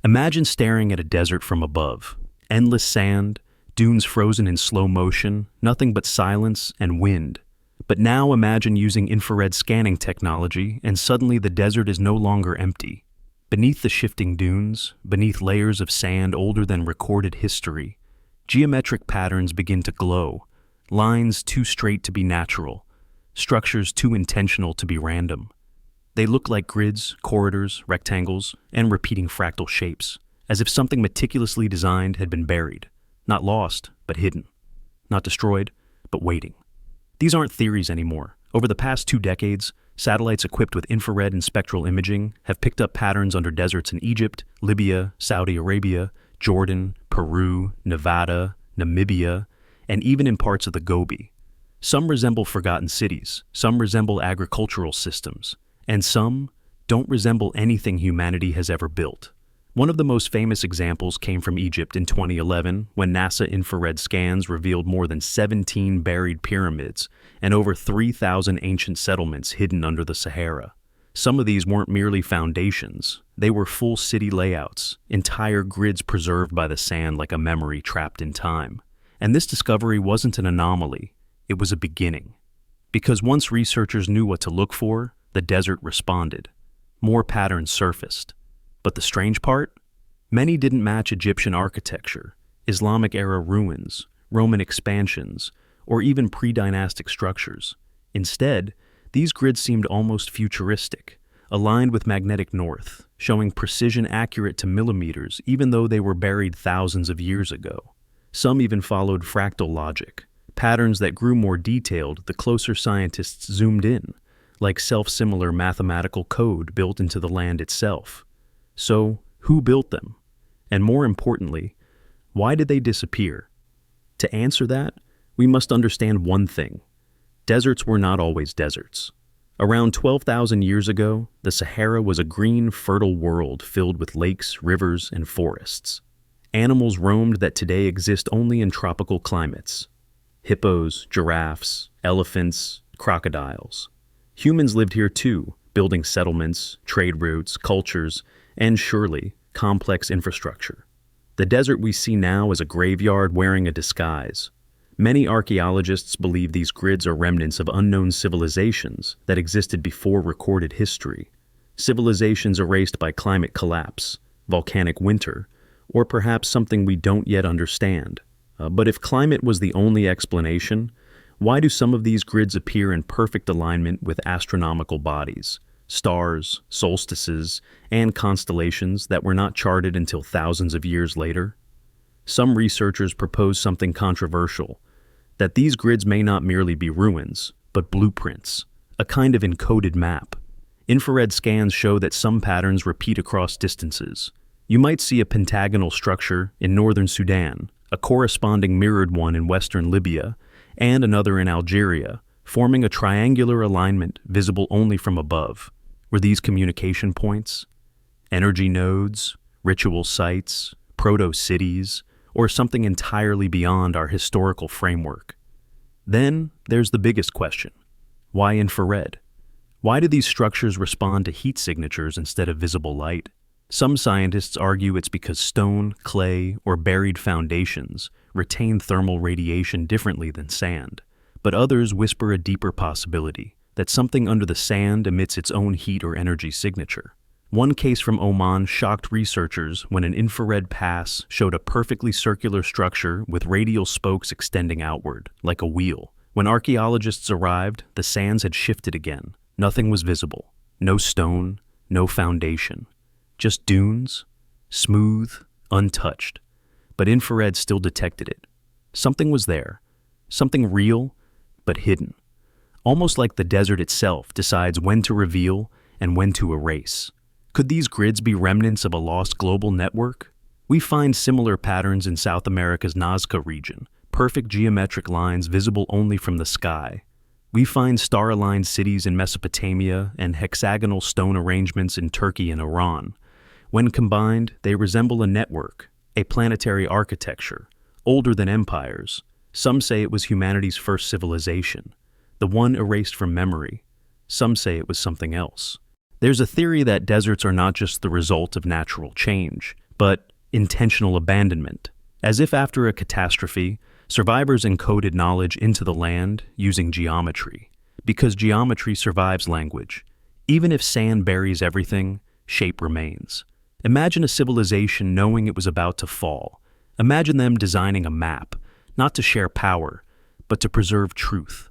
Imagine staring at a desert from above. Endless sand, dunes frozen in slow motion, nothing but silence and wind. But now imagine using infrared scanning technology, and suddenly the desert is no longer empty. Beneath the shifting dunes, beneath layers of sand older than recorded history, geometric patterns begin to glow, lines too straight to be natural, structures too intentional to be random. They look like grids, corridors, rectangles, and repeating fractal shapes, as if something meticulously designed had been buried, not lost, but hidden, not destroyed, but waiting. These aren't theories anymore. Over the past 2 decades, satellites equipped with infrared and spectral imaging have picked up patterns under deserts in Egypt, Libya, Saudi Arabia, Jordan, Peru, Nevada, Namibia, and even in parts of the Gobi. Some resemble forgotten cities, some resemble agricultural systems, and some don't resemble anything humanity has ever built. One of the most famous examples came from Egypt in 2011 when NASA infrared scans revealed more than 17 buried pyramids and over 3,000 ancient settlements hidden under the Sahara. Some of these weren't merely foundations, they were full city layouts, entire grids preserved by the sand like a memory trapped in time. And this discovery wasn't an anomaly, it was a beginning. Because once researchers knew what to look for, the desert responded. More patterns surfaced. But the strange part? Many didn't match Egyptian architecture, Islamic-era ruins, Roman expansions, or even pre-dynastic structures. Instead, these grids seemed almost futuristic, aligned with magnetic north, showing precision accurate to millimeters even though they were buried thousands of years ago. Some even followed fractal logic, patterns that grew more detailed the closer scientists zoomed in, like self-similar mathematical code built into the land itself. So, who built them? And more importantly, why did they disappear? To answer that, we must understand one thing. Deserts were not always deserts. Around 12,000 years ago, the Sahara was a green, fertile world filled with lakes, rivers, and forests. Animals roamed that today exist only in tropical climates. Hippos, giraffes, elephants, crocodiles. Humans lived here too, building settlements, trade routes, cultures, and surely, complex infrastructure. The desert we see now is a graveyard wearing a disguise. Many archaeologists believe these grids are remnants of unknown civilizations that existed before recorded history. Civilizations erased by climate collapse, volcanic winter, or perhaps something we don't yet understand. But if climate was the only explanation, why do some of these grids appear in perfect alignment with astronomical bodies, stars, solstices, and constellations that were not charted until thousands of years later? Some researchers propose something controversial, that these grids may not merely be ruins, but blueprints, a kind of encoded map. Infrared scans show that some patterns repeat across distances. You might see a pentagonal structure in northern Sudan, a corresponding mirrored one in western Libya, and another in Algeria, forming a triangular alignment visible only from above. Were these communication points? Energy nodes? Ritual sites? Proto-cities? Or something entirely beyond our historical framework? Then there's the biggest question. Why infrared? Why do these structures respond to heat signatures instead of visible light? Some scientists argue it's because stone, clay, or buried foundations retain thermal radiation differently than sand. But others whisper a deeper possibility, that something under the sand emits its own heat or energy signature. One case from Oman shocked researchers when an infrared pass showed a perfectly circular structure with radial spokes extending outward, like a wheel. When archaeologists arrived, the sands had shifted again. Nothing was visible. No stone, no foundation. Just dunes, smooth, untouched. But infrared still detected it. Something was there. Something real, but hidden. Almost like the desert itself decides when to reveal and when to erase. Could these grids be remnants of a lost global network? We find similar patterns in South America's Nazca region, perfect geometric lines visible only from the sky. We find star-aligned cities in Mesopotamia and hexagonal stone arrangements in Turkey and Iran. When combined, they resemble a network, a planetary architecture, older than empires. Some say it was humanity's first civilization, the one erased from memory. Some say it was something else. There's a theory that deserts are not just the result of natural change, but intentional abandonment. As if after a catastrophe, survivors encoded knowledge into the land using geometry. Because geometry survives language. Even if sand buries everything, shape remains. Imagine a civilization knowing it was about to fall. Imagine them designing a map, not to share power, but to preserve truth.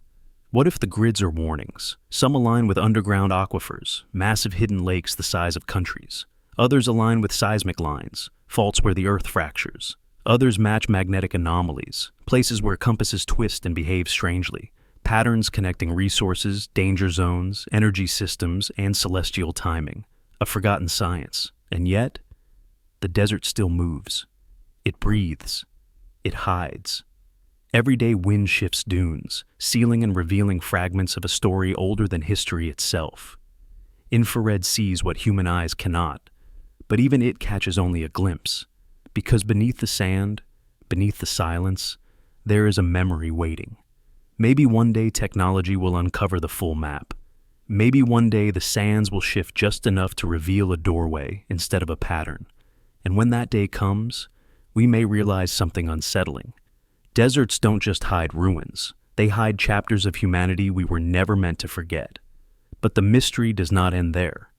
What if the grids are warnings? Some align with underground aquifers, massive hidden lakes the size of countries. Others align with seismic lines, faults where the earth fractures. Others match magnetic anomalies, places where compasses twist and behave strangely. Patterns connecting resources, danger zones, energy systems, and celestial timing. A forgotten science. And yet, the desert still moves. It breathes. It hides. Every day wind shifts dunes, sealing and revealing fragments of a story older than history itself. Infrared sees what human eyes cannot, but even it catches only a glimpse. Because beneath the sand, beneath the silence, there is a memory waiting. Maybe one day technology will uncover the full map. Maybe one day the sands will shift just enough to reveal a doorway instead of a pattern. And when that day comes, we may realize something unsettling. Deserts don't just hide ruins. They hide chapters of humanity we were never meant to forget. But the mystery does not end there.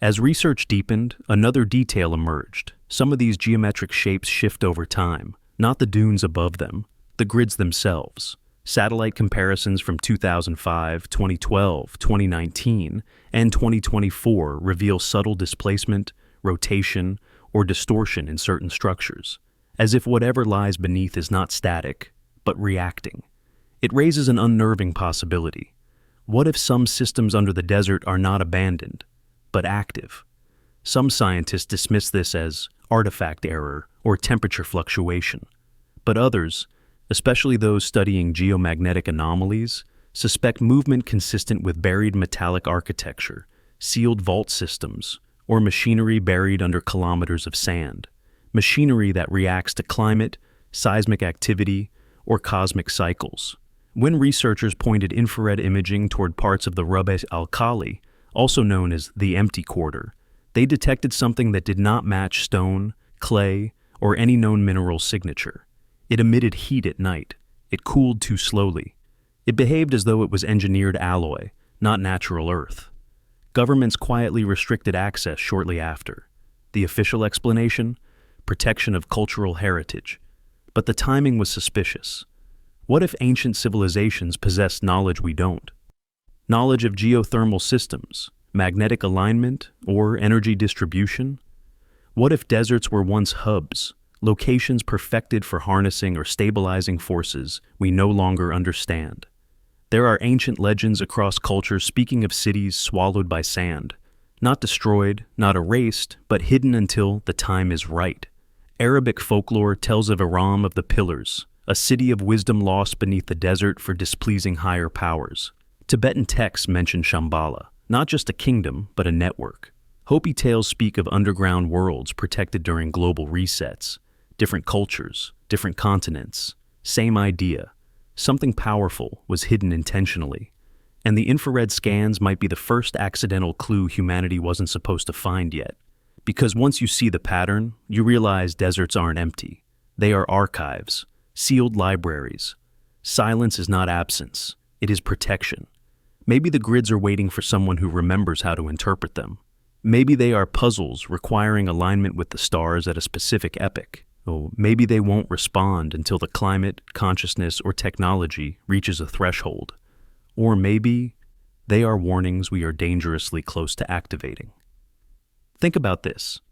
As research deepened, another detail emerged. Some of these geometric shapes shift over time, not the dunes above them, the grids themselves. Satellite comparisons from 2005, 2012, 2019, and 2024 reveal subtle displacement, rotation, or distortion in certain structures, as if whatever lies beneath is not static, but reacting. It raises an unnerving possibility. What if some systems under the desert are not abandoned, but active? Some scientists dismiss this as artifact error or temperature fluctuation, but others, especially those studying geomagnetic anomalies, suspect movement consistent with buried metallic architecture, sealed vault systems, or machinery buried under kilometers of sand. Machinery that reacts to climate, seismic activity, or cosmic cycles. When researchers pointed infrared imaging toward parts of the Rub al-Khali, also known as the empty quarter, they detected something that did not match stone, clay, or any known mineral signature. It emitted heat at night. It cooled too slowly. It behaved as though it was engineered alloy, not natural earth. Governments quietly restricted access shortly after. The official explanation? Protection of cultural heritage. But the timing was suspicious. What if ancient civilizations possessed knowledge we don't? Knowledge of geothermal systems, magnetic alignment, or energy distribution? What if deserts were once hubs, locations perfected for harnessing or stabilizing forces we no longer understand? There are ancient legends across cultures speaking of cities swallowed by sand, not destroyed, not erased, but hidden until the time is right. Arabic folklore tells of Aram of the Pillars, a city of wisdom lost beneath the desert for displeasing higher powers. Tibetan texts mention Shambhala, not just a kingdom, but a network. Hopi tales speak of underground worlds protected during global resets. Different cultures, different continents, same idea. Something powerful was hidden intentionally. And the infrared scans might be the first accidental clue humanity wasn't supposed to find yet. Because once you see the pattern, you realize deserts aren't empty. They are archives, sealed libraries. Silence is not absence, it is protection. Maybe the grids are waiting for someone who remembers how to interpret them. Maybe they are puzzles requiring alignment with the stars at a specific epoch. Oh, maybe they won't respond until the climate, consciousness, or technology reaches a threshold. Or maybe they are warnings we are dangerously close to activating. Think about this.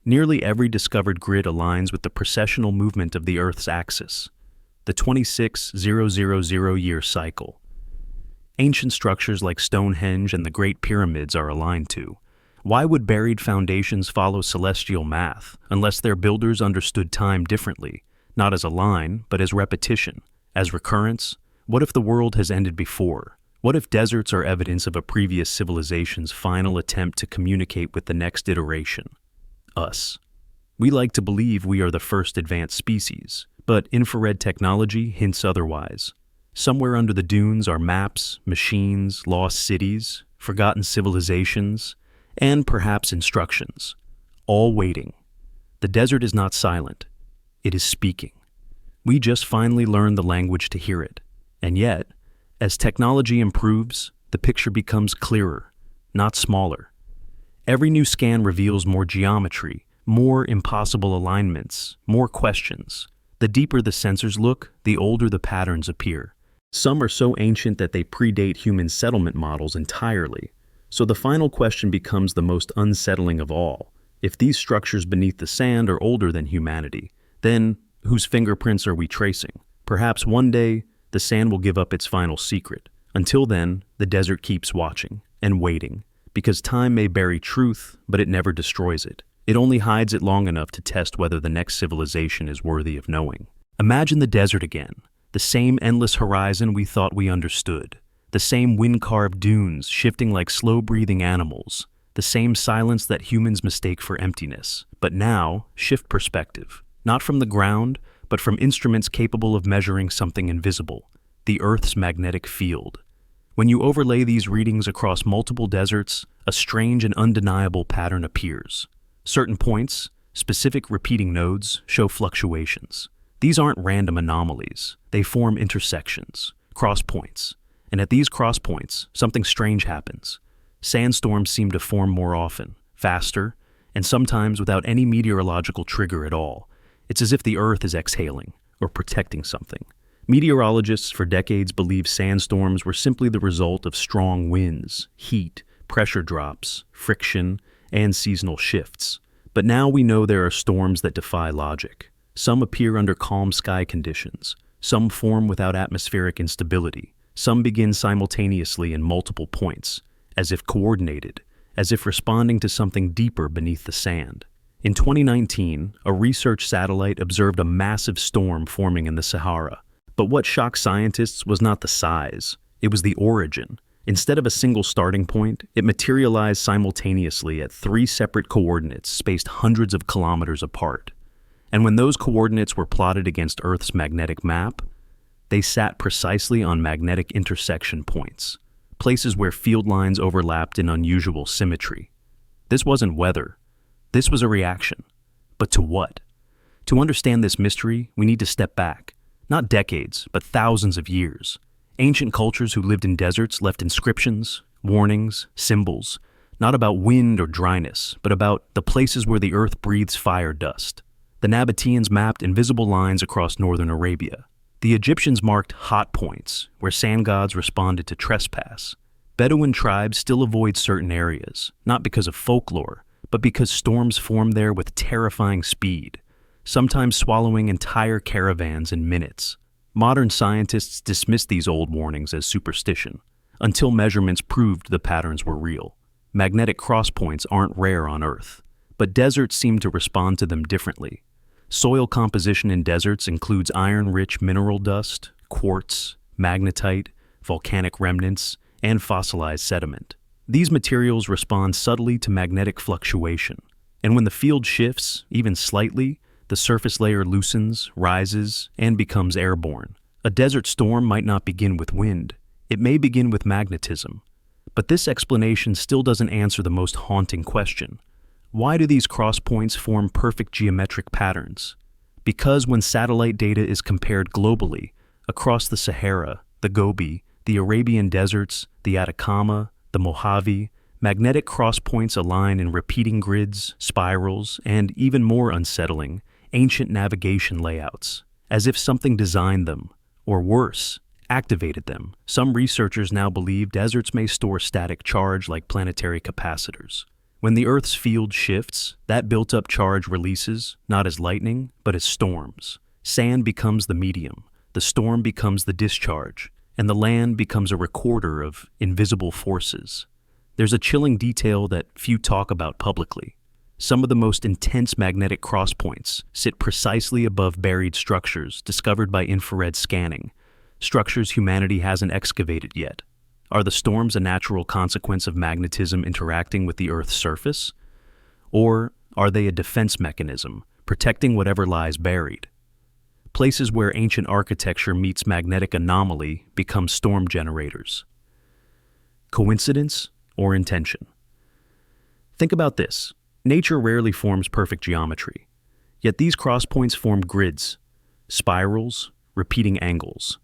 Nearly every discovered grid aligns with the precessional movement of the Earth's axis, the 26,000-year cycle. Ancient structures like Stonehenge and the Great Pyramids are aligned to. Why would buried foundations follow celestial math unless their builders understood time differently, not as a line, but as repetition, as recurrence? What if the world has ended before? What if deserts are evidence of a previous civilization's final attempt to communicate with the next iteration? Us. We like to believe we are the first advanced species, but infrared technology hints otherwise. Somewhere under the dunes are maps, machines, lost cities, forgotten civilizations, and perhaps instructions, all waiting. The desert is not silent. It is speaking. We just finally learned the language to hear it. And yet, as technology improves, the picture becomes clearer, not smaller. Every new scan reveals more geometry, more impossible alignments, more questions. The deeper the sensors look, the older the patterns appear. Some are so ancient that they predate human settlement models entirely. So the final question becomes the most unsettling of all. If these structures beneath the sand are older than humanity, then whose fingerprints are we tracing? Perhaps one day, the sand will give up its final secret. Until then, the desert keeps watching and waiting, because time may bury truth, but it never destroys it. It only hides it long enough to test whether the next civilization is worthy of knowing. Imagine the desert again, the same endless horizon we thought we understood, the same wind-carved dunes shifting like slow-breathing animals, the same silence that humans mistake for emptiness. But now, shift perspective. Not from the ground, but from instruments capable of measuring something invisible, the Earth's magnetic field. When you overlay these readings across multiple deserts, a strange and undeniable pattern appears. Certain points, specific repeating nodes, show fluctuations. These aren't random anomalies. They form intersections, cross points. And at these cross points, something strange happens. Sandstorms seem to form more often, faster, and sometimes without any meteorological trigger at all. It's as if the Earth is exhaling or protecting something. Meteorologists for decades believed sandstorms were simply the result of strong winds, heat, pressure drops, friction, and seasonal shifts. But now we know there are storms that defy logic. Some appear under calm sky conditions. Some form without atmospheric instability. Some begin simultaneously in multiple points, as if coordinated, as if responding to something deeper beneath the sand. In 2019, a research satellite observed a massive storm forming in the Sahara. But what shocked scientists was not the size, it was the origin. Instead of a single starting point, it materialized simultaneously at 3 separate coordinates spaced hundreds of kilometers apart. And when those coordinates were plotted against Earth's magnetic map, they sat precisely on magnetic intersection points, places where field lines overlapped in unusual symmetry. This wasn't weather. This was a reaction. But to what? To understand this mystery, we need to step back. Not decades, but thousands of years. Ancient cultures who lived in deserts left inscriptions, warnings, symbols, not about wind or dryness, but about the places where the earth breathes fire dust. The Nabateans mapped invisible lines across northern Arabia. The Egyptians marked hot points, where sand gods responded to trespass. Bedouin tribes still avoid certain areas, not because of folklore, but because storms form there with terrifying speed, sometimes swallowing entire caravans in minutes. Modern scientists dismiss these old warnings as superstition, until measurements proved the patterns were real. Magnetic crosspoints aren't rare on Earth, but deserts seem to respond to them differently. Soil composition in deserts includes iron-rich mineral dust, quartz, magnetite, volcanic remnants, and fossilized sediment. These materials respond subtly to magnetic fluctuation, and when the field shifts, even slightly, the surface layer loosens, rises, and becomes airborne. A desert storm might not begin with wind. It may begin with magnetism. But this explanation still doesn't answer the most haunting question. Why do these crosspoints form perfect geometric patterns? Because when satellite data is compared globally, across the Sahara, the Gobi, the Arabian deserts, the Atacama, the Mojave, magnetic crosspoints align in repeating grids, spirals, and even more unsettling, ancient navigation layouts, as if something designed them, or worse, activated them. Some researchers now believe deserts may store static charge like planetary capacitors. When the Earth's field shifts, that built-up charge releases, not as lightning, but as storms. Sand becomes the medium, the storm becomes the discharge, and the land becomes a recorder of invisible forces. There's a chilling detail that few talk about publicly. Some of the most intense magnetic crosspoints sit precisely above buried structures discovered by infrared scanning, structures humanity hasn't excavated yet. Are the storms a natural consequence of magnetism interacting with the Earth's surface? Or are they a defense mechanism, protecting whatever lies buried? Places where ancient architecture meets magnetic anomaly become storm generators. Coincidence or intention? Think about this. Nature rarely forms perfect geometry. Yet these crosspoints form grids, spirals, repeating angles,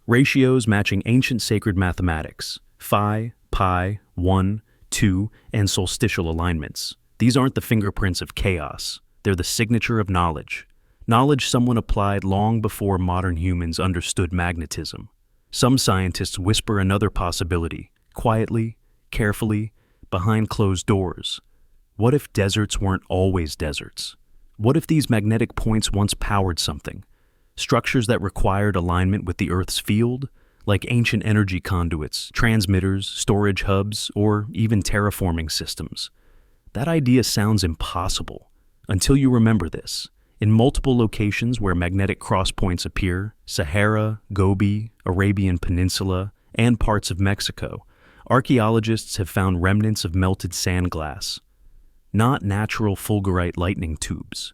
ratios matching ancient sacred mathematics, phi, pi, 1, 2, and solstitial alignments. These aren't the fingerprints of chaos. They're the signature of knowledge. Knowledge someone applied long before modern humans understood magnetism. Some scientists whisper another possibility, quietly, carefully, behind closed doors. What if deserts weren't always deserts? What if these magnetic points once powered something? Structures that required alignment with the Earth's field, like ancient energy conduits, transmitters, storage hubs, or even terraforming systems. That idea sounds impossible, until you remember this. In multiple locations where magnetic crosspoints appear, Sahara, Gobi, Arabian Peninsula, and parts of Mexico, archaeologists have found remnants of melted sand glass. Not natural fulgurite lightning tubes.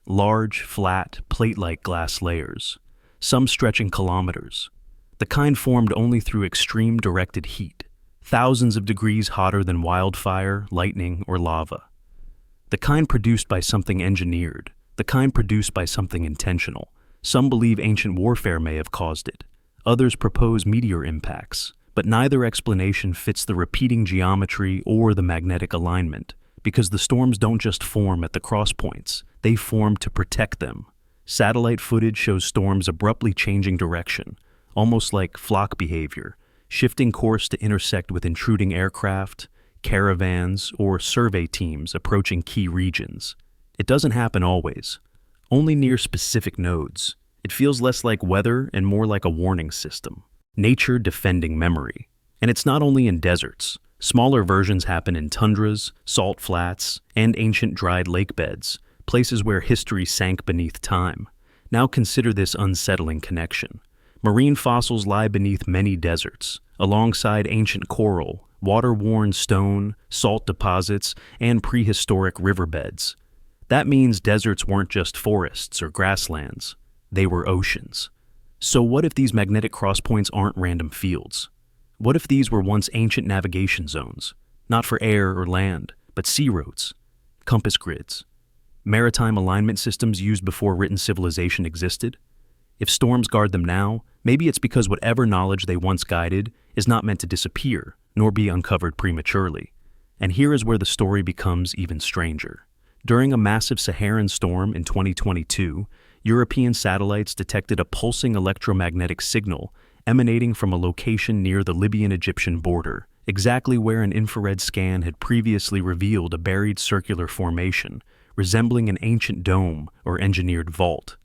Large, flat, plate-like glass layers, some stretching kilometers. The kind formed only through extreme directed heat, thousands of degrees hotter than wildfire, lightning, or lava. The kind produced by something engineered, the kind produced by something intentional. Some believe ancient warfare may have caused it. Others propose meteor impacts, but neither explanation fits the repeating geometry or the magnetic alignment, because the storms don't just form at the crosspoints, they form to protect them. Satellite footage shows storms abruptly changing direction, almost like flock behavior, shifting course to intersect with intruding aircraft, caravans, or survey teams approaching key regions. It doesn't happen always, only near specific nodes. It feels less like weather and more like a warning system. Nature defending memory. And it's not only in deserts. Smaller versions happen in tundras, salt flats, and ancient dried lake beds, places where history sank beneath time. Now consider this unsettling connection. Marine fossils lie beneath many deserts, alongside ancient coral, water-worn stone, salt deposits, and prehistoric riverbeds. That means deserts weren't just forests or grasslands. They were oceans. So what if these magnetic crosspoints aren't random fields? What if these were once ancient navigation zones, not for air or land, but sea roads, compass grids, maritime alignment systems used before written civilization existed? If storms guard them now, maybe it's because whatever knowledge they once guided is not meant to disappear, nor be uncovered prematurely. And here is where the story becomes even stranger. During a massive Saharan storm in 2022, European satellites detected a pulsing electromagnetic signal emanating from a location near the Libyan-Egyptian border, exactly where an infrared scan had previously revealed a buried circular formation, resembling an ancient dome or engineered vault.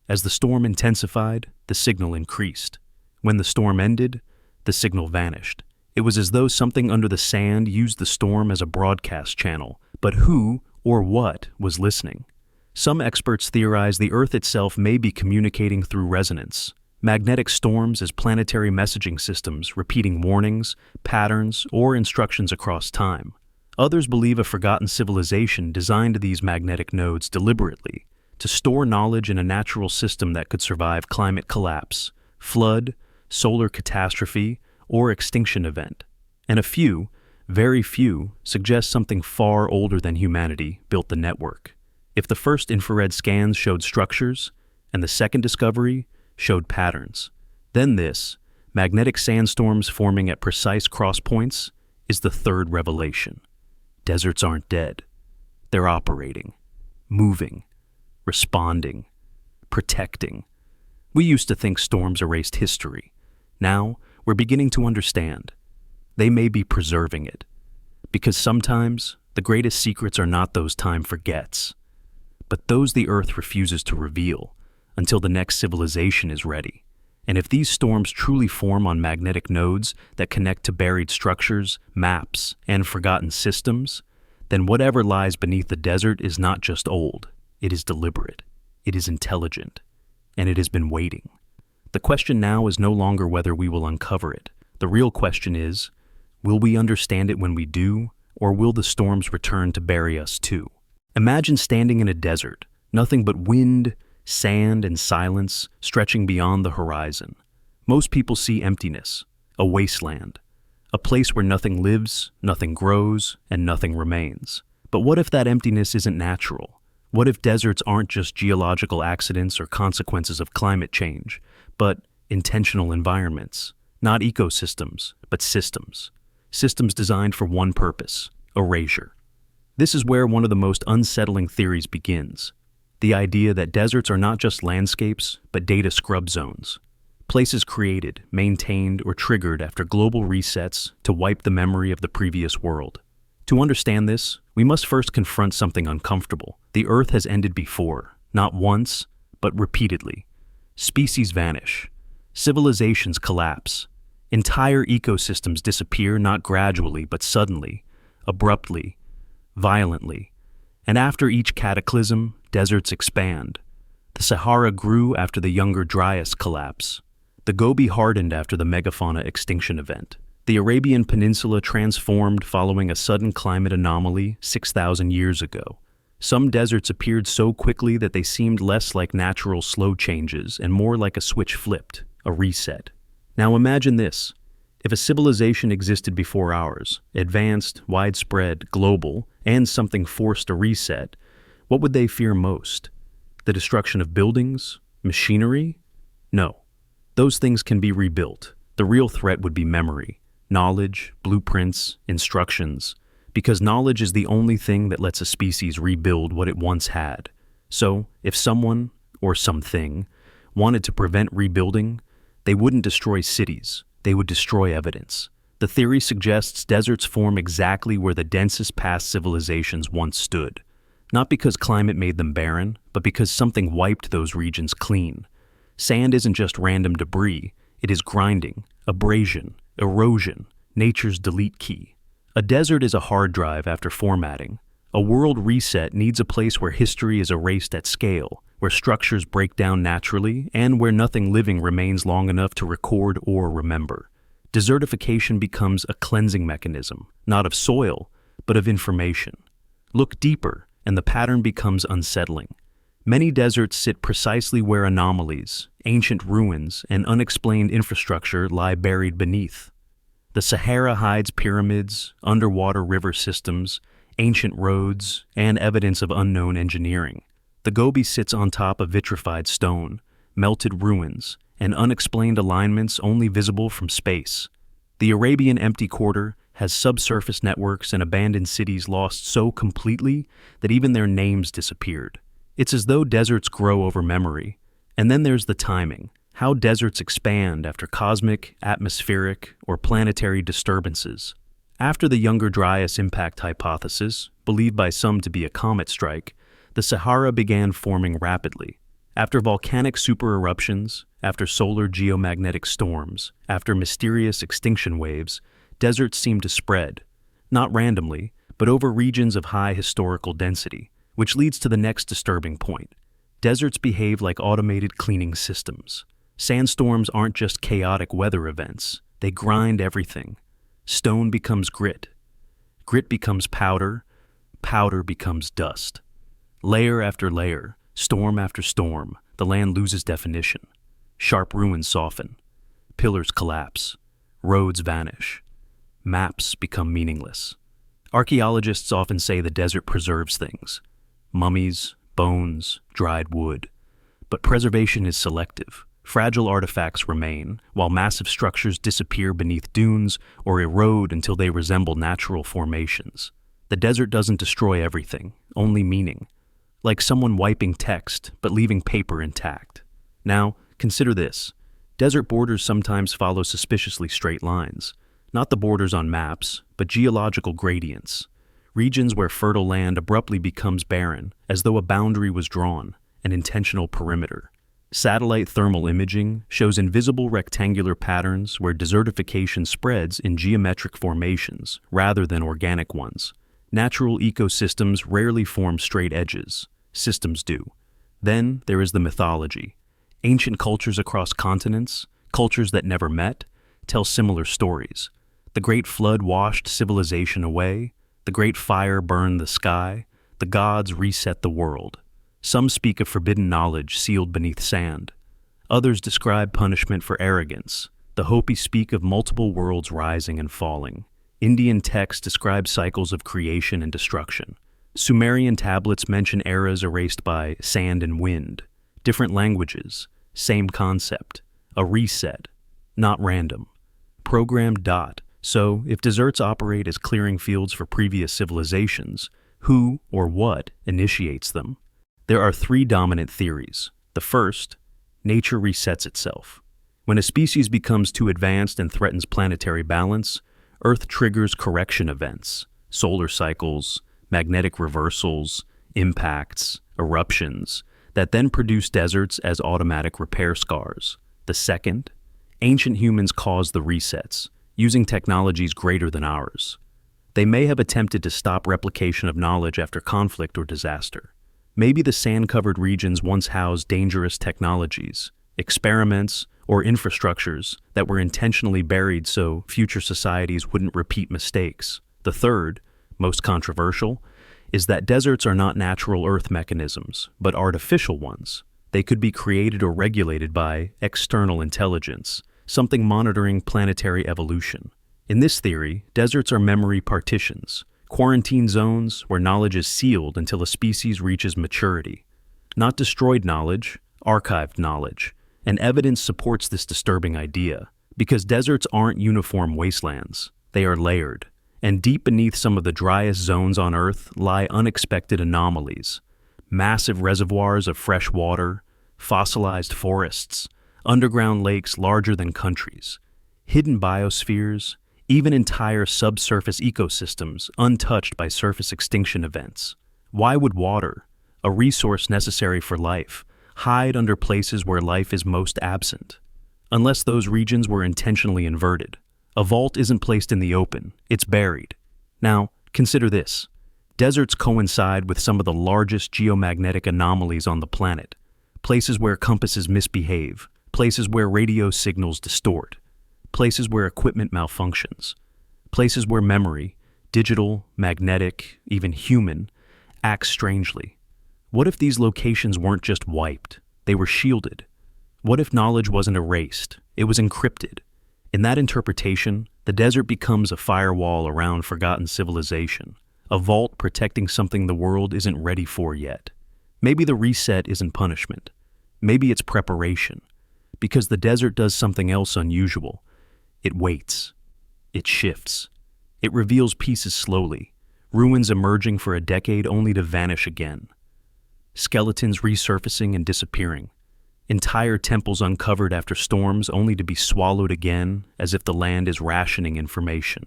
As the storm intensified, the signal increased. When the storm ended, the signal vanished. It was as though something under the sand used the storm as a broadcast channel, but who or what was listening? Some experts theorize the Earth itself may be communicating through resonance. Magnetic storms as planetary messaging systems, repeating warnings, patterns, or instructions across time. Others believe a forgotten civilization designed these magnetic nodes deliberately to store knowledge in a natural system that could survive climate collapse, flood, solar catastrophe, or extinction event. And a few, very few, suggest something far older than humanity built the network. If the first infrared scans showed structures, and the second discovery showed patterns, then this, magnetic sandstorms forming at precise crosspoints, is the third revelation. Deserts aren't dead. They're operating, moving, responding, protecting. We used to think storms erased history. Now, we're beginning to understand. They may be preserving it. Because sometimes, the greatest secrets are not those time forgets, but those the Earth refuses to reveal until the next civilization is ready. And if these storms truly form on magnetic nodes that connect to buried structures, maps, and forgotten systems, then whatever lies beneath the desert is not just old, it is deliberate, it is intelligent, and it has been waiting. The question now is no longer whether we will uncover it. The real question is, will we understand it when we do, or will the storms return to bury us too? Imagine standing in a desert, nothing but wind, sand, and silence stretching beyond the horizon. Most people see emptiness, a wasteland, a place where nothing lives, nothing grows, and nothing remains. But what if that emptiness isn't natural? What if deserts aren't just geological accidents or consequences of climate change, but intentional environments? Not ecosystems, but systems. Systems designed for one purpose: erasure. This is where one of the most unsettling theories begins. The idea that deserts are not just landscapes, but data scrub zones. Places created, maintained, or triggered after global resets to wipe the memory of the previous world. To understand this, we must first confront something uncomfortable. The Earth has ended before, not once, but repeatedly. Species vanish. Civilizations collapse. Entire ecosystems disappear not gradually, but suddenly, abruptly, violently. And after each cataclysm, deserts expand. The Sahara grew after the Younger Dryas collapse. The Gobi hardened after the megafauna extinction event. The Arabian Peninsula transformed following a sudden climate anomaly 6,000 years ago. Some deserts appeared so quickly that they seemed less like natural slow changes and more like a switch flipped, a reset. Now imagine this. If a civilization existed before ours, advanced, widespread, global, and something forced a reset, what would they fear most? The destruction of buildings? Machinery? No. Those things can be rebuilt. The real threat would be memory, knowledge, blueprints, instructions, because knowledge is the only thing that lets a species rebuild what it once had. So, if someone, or something, wanted to prevent rebuilding, they wouldn't destroy cities, they would destroy evidence. The theory suggests deserts form exactly where the densest past civilizations once stood, not because climate made them barren, but because something wiped those regions clean. Sand isn't just random debris, it is grinding, abrasion, erosion, nature's delete key. A desert is a hard drive after formatting. A world reset needs a place where history is erased at scale, where structures break down naturally, and where nothing living remains long enough to record or remember. Desertification becomes a cleansing mechanism, not of soil, but of information. Look deeper, and the pattern becomes unsettling. Many deserts sit precisely where anomalies, ancient ruins, and unexplained infrastructure lie buried beneath. The Sahara hides pyramids, underwater river systems, ancient roads, and evidence of unknown engineering. The Gobi sits on top of vitrified stone, melted ruins, and unexplained alignments only visible from space. The Arabian Empty Quarter has subsurface networks and abandoned cities lost so completely that even their names disappeared. It's as though deserts grow over memory. And then there's the timing, how deserts expand after cosmic, atmospheric, or planetary disturbances. After the Younger Dryas impact hypothesis, believed by some to be a comet strike, the Sahara began forming rapidly. After volcanic supereruptions, after solar geomagnetic storms, after mysterious extinction waves, deserts seemed to spread, not randomly, but over regions of high historical density. Which leads to the next disturbing point. Deserts behave like automated cleaning systems. Sandstorms aren't just chaotic weather events. They grind everything. Stone becomes grit. Grit becomes powder. Powder becomes dust. Layer after layer, storm after storm, the land loses definition. Sharp ruins soften. Pillars collapse. Roads vanish. Maps become meaningless. Archaeologists often say the desert preserves things. Mummies, bones, dried wood. But preservation is selective. Fragile artifacts remain, while massive structures disappear beneath dunes or erode until they resemble natural formations. The desert doesn't destroy everything, only meaning. Like someone wiping text, but leaving paper intact. Now, consider this. Desert borders sometimes follow suspiciously straight lines. Not the borders on maps, but geological gradients. Regions where fertile land abruptly becomes barren, as though a boundary was drawn, an intentional perimeter. Satellite thermal imaging shows invisible rectangular patterns where desertification spreads in geometric formations rather than organic ones. Natural ecosystems rarely form straight edges. Systems do. Then there is the mythology. Ancient cultures across continents, cultures that never met, tell similar stories. The Great Flood washed civilization away. The Great Fire burned the sky. The gods reset the world. Some speak of forbidden knowledge sealed beneath sand. Others describe punishment for arrogance. The Hopi speak of multiple worlds rising and falling. Indian texts describe cycles of creation and destruction. Sumerian tablets mention eras erased by sand and wind. Different languages, same concept. A reset, not random. Programmed dot. So, if deserts operate as clearing fields for previous civilizations, who or what initiates them? There are three dominant theories. The first, nature resets itself. When a species becomes too advanced and threatens planetary balance, Earth triggers correction events, solar cycles, magnetic reversals, impacts, eruptions, that then produce deserts as automatic repair scars. The second, ancient humans caused the resets, using technologies greater than ours. They may have attempted to stop replication of knowledge after conflict or disaster. Maybe the sand-covered regions once housed dangerous technologies, experiments, or infrastructures that were intentionally buried so future societies wouldn't repeat mistakes. The third, most controversial, is that deserts are not natural Earth mechanisms, but artificial ones. They could be created or regulated by external intelligence, something monitoring planetary evolution. In this theory, deserts are memory partitions, quarantine zones where knowledge is sealed until a species reaches maturity. Not destroyed knowledge, archived knowledge. And evidence supports this disturbing idea, because deserts aren't uniform wastelands. They are layered. And deep beneath some of the driest zones on Earth lie unexpected anomalies. Massive reservoirs of fresh water, fossilized forests, underground lakes larger than countries, hidden biospheres, even entire subsurface ecosystems untouched by surface extinction events. Why would water, a resource necessary for life, hide under places where life is most absent? Unless those regions were intentionally inverted. A vault isn't placed in the open, it's buried. Now, consider this. Deserts coincide with some of the largest geomagnetic anomalies on the planet. Places where compasses misbehave, places where radio signals distort, places where equipment malfunctions, places where memory, digital, magnetic, even human, acts strangely. What if these locations weren't just wiped? They were shielded. What if knowledge wasn't erased? It was encrypted. In that interpretation, the desert becomes a firewall around forgotten civilization, a vault protecting something the world isn't ready for yet. Maybe the reset isn't punishment. Maybe it's preparation. Because the desert does something else unusual. It waits. It shifts. It reveals pieces slowly, ruins emerging for a decade only to vanish again. Skeletons resurfacing and disappearing. Entire temples uncovered after storms only to be swallowed again as if the land is rationing information.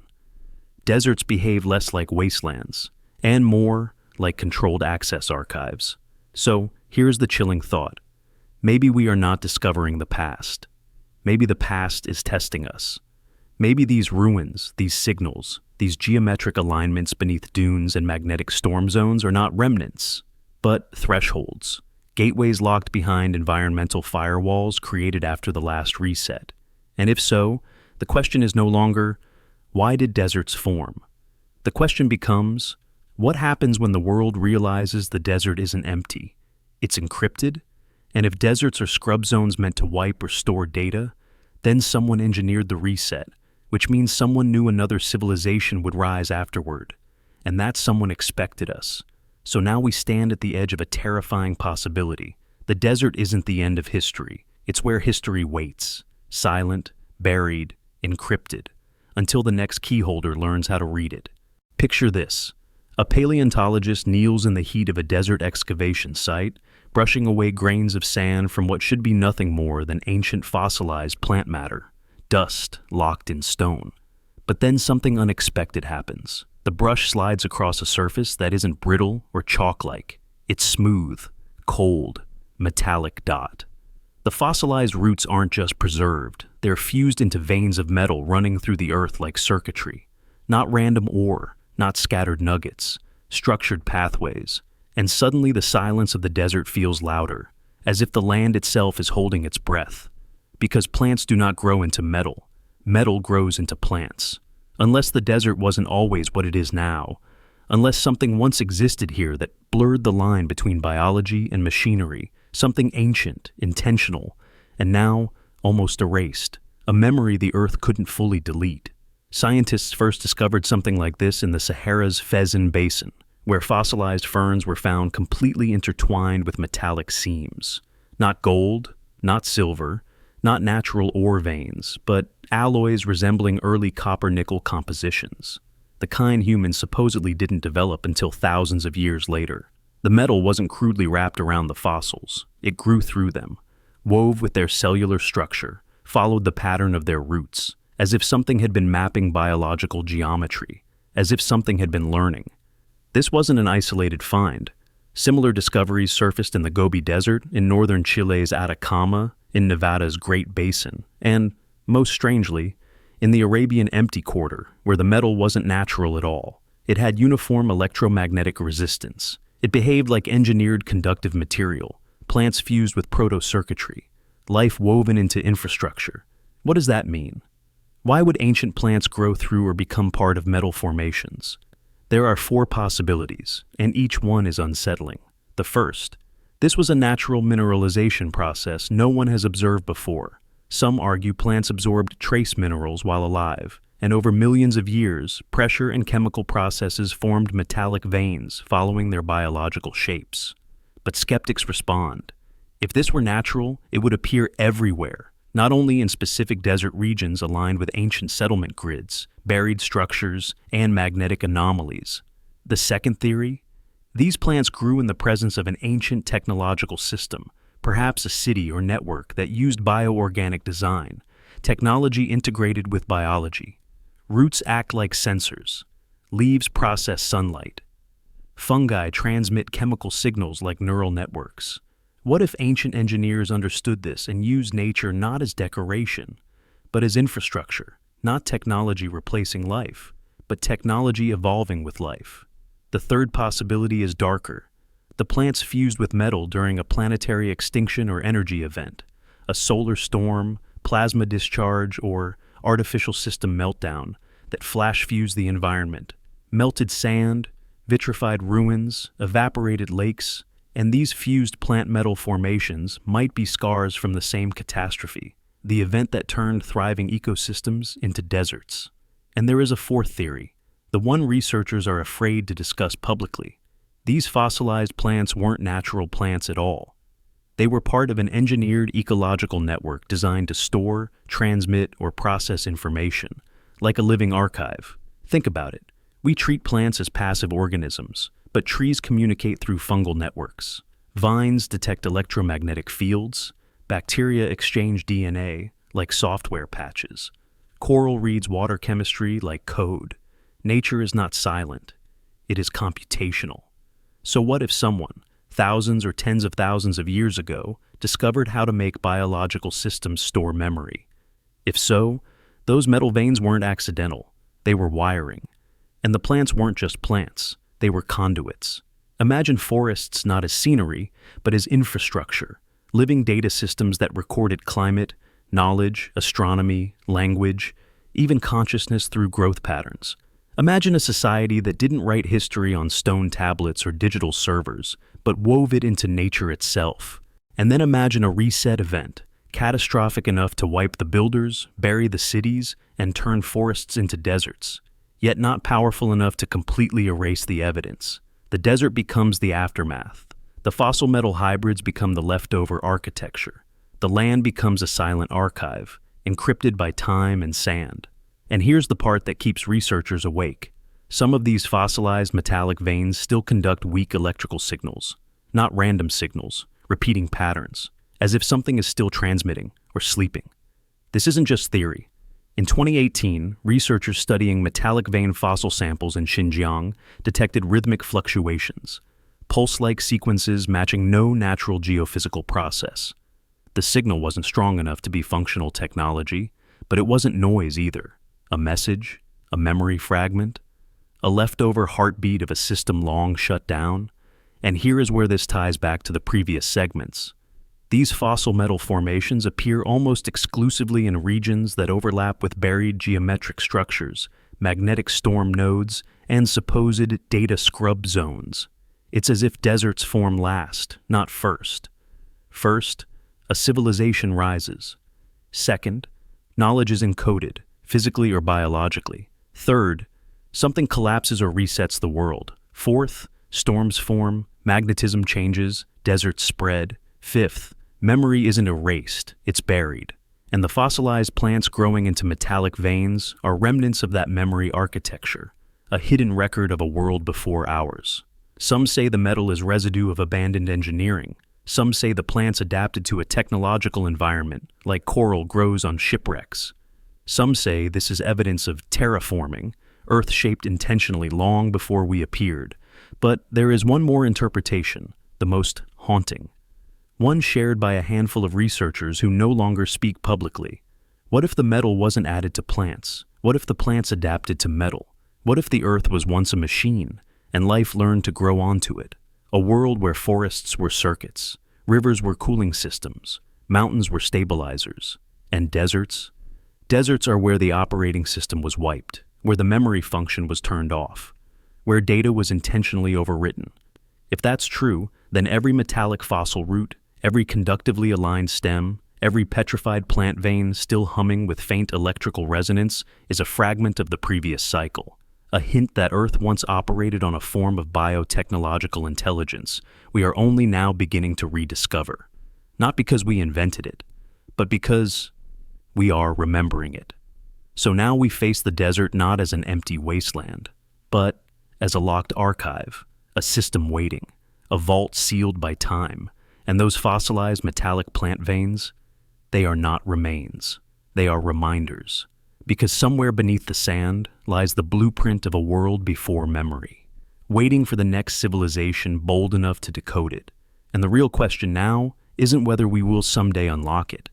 Deserts behave less like wastelands, and more like controlled access archives. So, here's the chilling thought. Maybe we are not discovering the past. Maybe the past is testing us. Maybe these ruins, these signals, these geometric alignments beneath dunes and magnetic storm zones are not remnants, but thresholds. Gateways locked behind environmental firewalls created after the last reset. And if so, the question is no longer, why did deserts form? The question becomes, what happens when the world realizes the desert isn't empty? It's encrypted? And if deserts are scrub zones meant to wipe or store data, then someone engineered the reset, which means someone knew another civilization would rise afterward. And that someone expected us. So now we stand at the edge of a terrifying possibility. The desert isn't the end of history. It's where history waits, silent, buried, encrypted, until the next keyholder learns how to read it. Picture this. A paleontologist kneels in the heat of a desert excavation site, brushing away grains of sand from what should be nothing more than ancient fossilized plant matter, dust locked in stone. But then something unexpected happens. The brush slides across a surface that isn't brittle or chalk-like. It's smooth, cold, metallic dot. The fossilized roots aren't just preserved, they're fused into veins of metal running through the earth like circuitry. Not random ore, not scattered nuggets, structured pathways. And suddenly the silence of the desert feels louder, as if the land itself is holding its breath. Because plants do not grow into metal. Metal grows into plants. Unless the desert wasn't always what it is now, unless something once existed here that blurred the line between biology and machinery, something ancient, intentional, and now almost erased, a memory the Earth couldn't fully delete. Scientists first discovered something like this in the Sahara's Fezzan Basin, where fossilized ferns were found completely intertwined with metallic seams. Not gold, not silver, not natural ore veins, but alloys resembling early copper-nickel compositions, the kind humans supposedly didn't develop until thousands of years later. The metal wasn't crudely wrapped around the fossils. It grew through them, wove with their cellular structure, followed the pattern of their roots, as if something had been mapping biological geometry, as if something had been learning. This wasn't an isolated find. Similar discoveries surfaced in the Gobi Desert, in northern Chile's Atacama, in Nevada's Great Basin, and, most strangely, in the Arabian Empty Quarter, where the metal wasn't natural at all. It had uniform electromagnetic resistance. It behaved like engineered conductive material, plants fused with proto-circuitry, life woven into infrastructure. What does that mean? Why would ancient plants grow through or become part of metal formations? There are 4 possibilities, and each one is unsettling. The first, this was a natural mineralization process no one has observed before. Some argue plants absorbed trace minerals while alive, and over millions of years, pressure and chemical processes formed metallic veins following their biological shapes. But skeptics respond. If this were natural, it would appear everywhere, not only in specific desert regions aligned with ancient settlement grids, buried structures, and magnetic anomalies. The second theory? These plants grew in the presence of an ancient technological system, perhaps a city or network that used bioorganic design, technology integrated with biology. Roots act like sensors. Leaves process sunlight. Fungi transmit chemical signals like neural networks. What if ancient engineers understood this and used nature not as decoration, but as infrastructure, not technology replacing life, but technology evolving with life? The third possibility is darker. The plants fused with metal during a planetary extinction or energy event, a solar storm, plasma discharge, or artificial system meltdown that flash-fused the environment. Melted sand, vitrified ruins, evaporated lakes, and these fused plant-metal formations might be scars from the same catastrophe, the event that turned thriving ecosystems into deserts. And there is a fourth theory, the one researchers are afraid to discuss publicly. These fossilized plants weren't natural plants at all. They were part of an engineered ecological network designed to store, transmit, or process information, like a living archive. Think about it. We treat plants as passive organisms, but trees communicate through fungal networks. Vines detect electromagnetic fields. Bacteria exchange DNA, like software patches. Coral reads water chemistry like code. Nature is not silent. It is computational. So what if someone, thousands or tens of thousands of years ago, discovered how to make biological systems store memory? If so, those metal veins weren't accidental. They were wiring. And the plants weren't just plants. They were conduits. Imagine forests not as scenery, but as infrastructure, living data systems that recorded climate, knowledge, astronomy, language, even consciousness through growth patterns. Imagine a society that didn't write history on stone tablets or digital servers, but wove it into nature itself. And then imagine a reset event, catastrophic enough to wipe the builders, bury the cities, and turn forests into deserts, yet not powerful enough to completely erase the evidence. The desert becomes the aftermath. The fossil metal hybrids become the leftover architecture. The land becomes a silent archive, encrypted by time and sand. And here's the part that keeps researchers awake. Some of these fossilized metallic veins still conduct weak electrical signals, not random signals, repeating patterns, as if something is still transmitting or sleeping. This isn't just theory. In 2018, researchers studying metallic vein fossil samples in Xinjiang detected rhythmic fluctuations, pulse-like sequences matching no natural geophysical process. The signal wasn't strong enough to be functional technology, but it wasn't noise either. A message, a memory fragment, a leftover heartbeat of a system long shut down. And here is where this ties back to the previous segments. These fossil metal formations appear almost exclusively in regions that overlap with buried geometric structures, magnetic storm nodes, and supposed data scrub zones. It's as if deserts form last, not first. First, a civilization rises. Second, knowledge is encoded, physically or biologically. Third, something collapses or resets the world, Fourth, storms form, magnetism changes, deserts spread. Fifth, memory isn't erased, it's buried. And the fossilized plants growing into metallic veins are remnants of that memory architecture, a hidden record of a world before ours. Some say the metal is residue of abandoned engineering. Some say the plants adapted to a technological environment, like coral grows on shipwrecks. Some say this is evidence of terraforming, Earth shaped intentionally long before we appeared. But there is one more interpretation, the most haunting. One shared by a handful of researchers who no longer speak publicly. What if the metal wasn't added to plants? What if the plants adapted to metal? What if the Earth was once a machine, and life learned to grow onto it? A world where forests were circuits, rivers were cooling systems, mountains were stabilizers, and deserts? Deserts are where the operating system was wiped, where the memory function was turned off, where data was intentionally overwritten. If that's true, then every metallic fossil root, every conductively aligned stem, every petrified plant vein still humming with faint electrical resonance is a fragment of the previous cycle, a hint that Earth once operated on a form of biotechnological intelligence we are only now beginning to rediscover. Not because we invented it, but because we are remembering it. So now we face the desert not as an empty wasteland, but as a locked archive, a system waiting, a vault sealed by time. And those fossilized metallic plant veins, they are not remains. They are reminders. Because somewhere beneath the sand lies the blueprint of a world before memory, waiting for the next civilization bold enough to decode it. And the real question now isn't whether we will someday unlock it.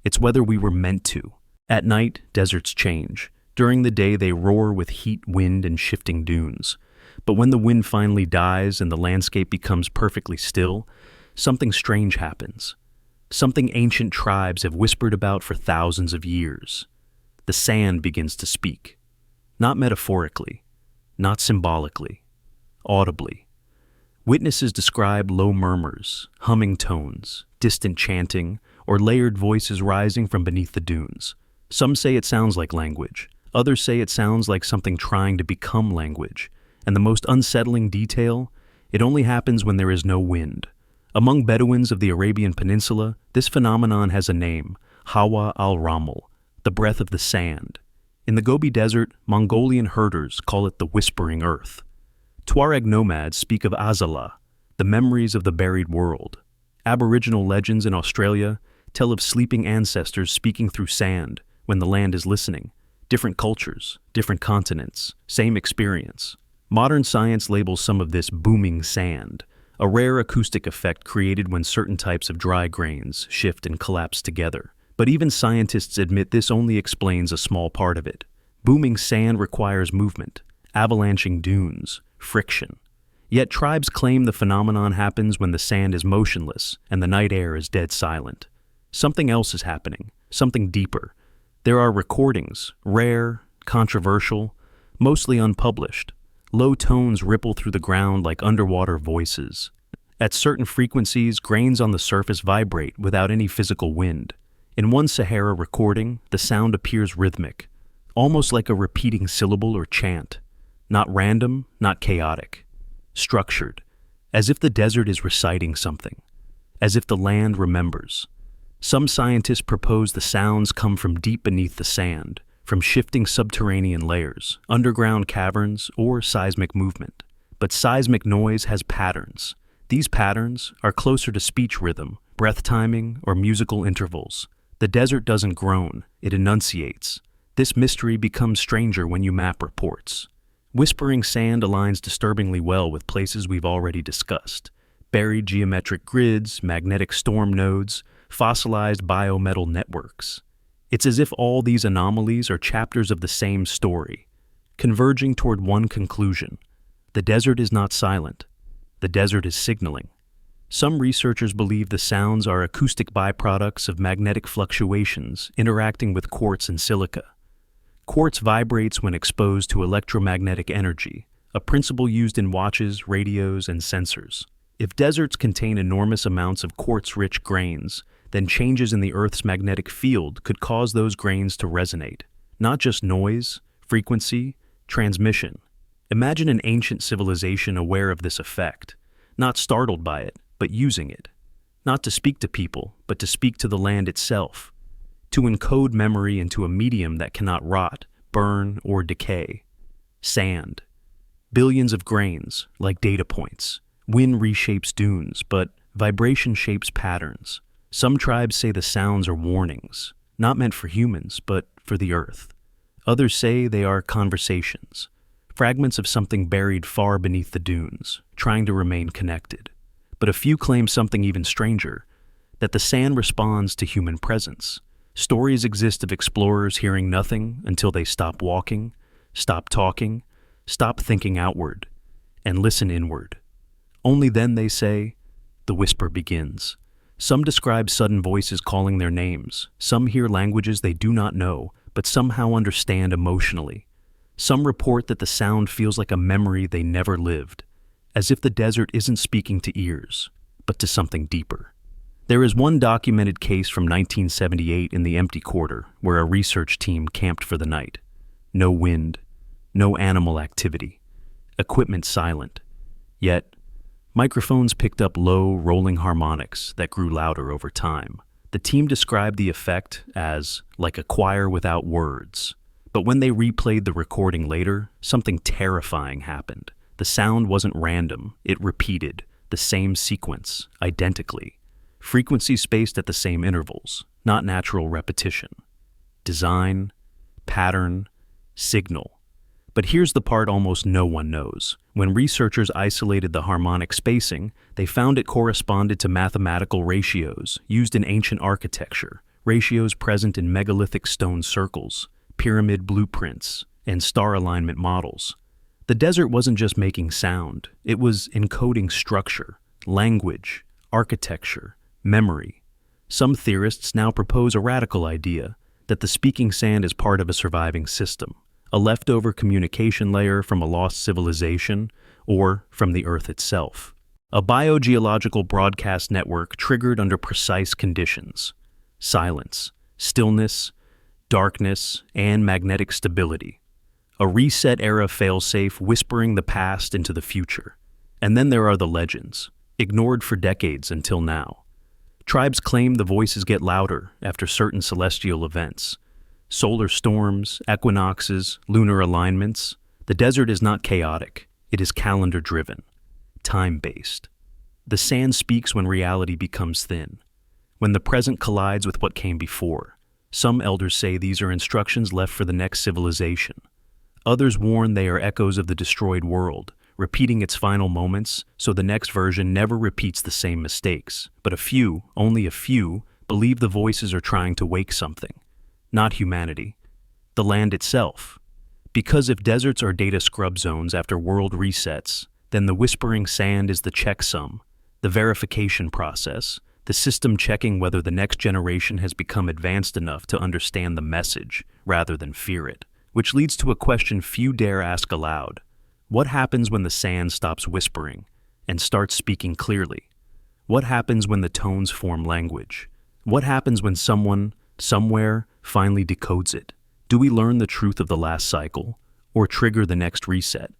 It's whether we were meant to. At night, deserts change. During the day, they roar with heat, wind, and shifting dunes. But when the wind finally dies and the landscape becomes perfectly still, something strange happens. Something ancient tribes have whispered about for thousands of years. The sand begins to speak. Not metaphorically, not symbolically, audibly. Witnesses describe low murmurs, humming tones, distant chanting, or layered voices rising from beneath the dunes. Some say it sounds like language. Others say it sounds like something trying to become language. And the most unsettling detail, it only happens when there is no wind. Among Bedouins of the Arabian Peninsula, this phenomenon has a name, Hawa al-Ramal, the breath of the sand. In the Gobi Desert, Mongolian herders call it the whispering earth. Tuareg nomads speak of Azala, the memories of the buried world. Aboriginal legends in Australia tell of sleeping ancestors speaking through sand when the land is listening. Different cultures, different continents, same experience. Modern science labels some of this booming sand, a rare acoustic effect created when certain types of dry grains shift and collapse together. But even scientists admit this only explains a small part of it. Booming sand requires movement, avalanching dunes, friction. Yet tribes claim the phenomenon happens when the sand is motionless and the night air is dead silent. Something else is happening, something deeper. There are recordings, rare, controversial, mostly unpublished. Low tones ripple through the ground like underwater voices. At certain frequencies, grains on the surface vibrate without any physical wind. In one Sahara recording, the sound appears rhythmic, almost like a repeating syllable or chant. Not random, not chaotic. Structured, as if the desert is reciting something, as if the land remembers. Some scientists propose the sounds come from deep beneath the sand, from shifting subterranean layers, underground caverns, or seismic movement. But seismic noise has patterns. These patterns are closer to speech rhythm, breath timing, or musical intervals. The desert doesn't groan, it enunciates. This mystery becomes stranger when you map reports. Whispering sand aligns disturbingly well with places we've already discussed. Buried geometric grids, magnetic storm nodes, fossilized biometal networks. It's as if all these anomalies are chapters of the same story, converging toward one conclusion. The desert is not silent. The desert is signaling. Some researchers believe the sounds are acoustic byproducts of magnetic fluctuations interacting with quartz and silica. Quartz vibrates when exposed to electromagnetic energy, a principle used in watches, radios, and sensors. If deserts contain enormous amounts of quartz-rich grains, then changes in the Earth's magnetic field could cause those grains to resonate. Not just noise, frequency, transmission. Imagine an ancient civilization aware of this effect, not startled by it, but using it. Not to speak to people, but to speak to the land itself. To encode memory into a medium that cannot rot, burn, or decay. Sand. Billions of grains, like data points. Wind reshapes dunes, but vibration shapes patterns. Some tribes say the sounds are warnings, not meant for humans, but for the earth. Others say they are conversations, fragments of something buried far beneath the dunes, trying to remain connected. But a few claim something even stranger, that the sand responds to human presence. Stories exist of explorers hearing nothing until they stop walking, stop talking, stop thinking outward, and listen inward. Only then, they say, the whisper begins. Some describe sudden voices calling their names. Some hear languages they do not know, but somehow understand emotionally. Some report that the sound feels like a memory they never lived, as if the desert isn't speaking to ears, but to something deeper. There is one documented case from 1978 in the Empty Quarter where a research team camped for the night. No wind, no animal activity, equipment silent. Yet, microphones picked up low, rolling harmonics that grew louder over time. The team described the effect as like a choir without words. But when they replayed the recording later, something terrifying happened. The sound wasn't random, it repeated, the same sequence, identically. Frequencies spaced at the same intervals, not natural repetition. Design, pattern, signal. But here's the part almost no one knows. When researchers isolated the harmonic spacing, they found it corresponded to mathematical ratios used in ancient architecture, ratios present in megalithic stone circles, pyramid blueprints, and star alignment models. The desert wasn't just making sound, it was encoding structure, language, architecture, memory. Some theorists now propose a radical idea, that the speaking sand is part of a surviving system, a leftover communication layer from a lost civilization, or from the Earth itself. A biogeological broadcast network triggered under precise conditions: silence, stillness, darkness, and magnetic stability. A reset-era failsafe whispering the past into the future. And then there are the legends, ignored for decades until now. Tribes claim the voices get louder after certain celestial events. Solar storms, equinoxes, lunar alignments. The desert is not chaotic, it is calendar-driven, time-based. The sand speaks when reality becomes thin, when the present collides with what came before. Some elders say these are instructions left for the next civilization. Others warn they are echoes of the destroyed world, repeating its final moments so the next version never repeats the same mistakes. But a few, only a few, believe the voices are trying to wake something. Not humanity, the land itself. Because if deserts are data scrub zones after world resets, then the whispering sand is the checksum, the verification process, the system checking whether the next generation has become advanced enough to understand the message rather than fear it. Which leads to a question few dare ask aloud. What happens when the sand stops whispering and starts speaking clearly? What happens when the tones form language? What happens when someone, somewhere, finally decodes it? Do we learn the truth of the last cycle or trigger the next reset?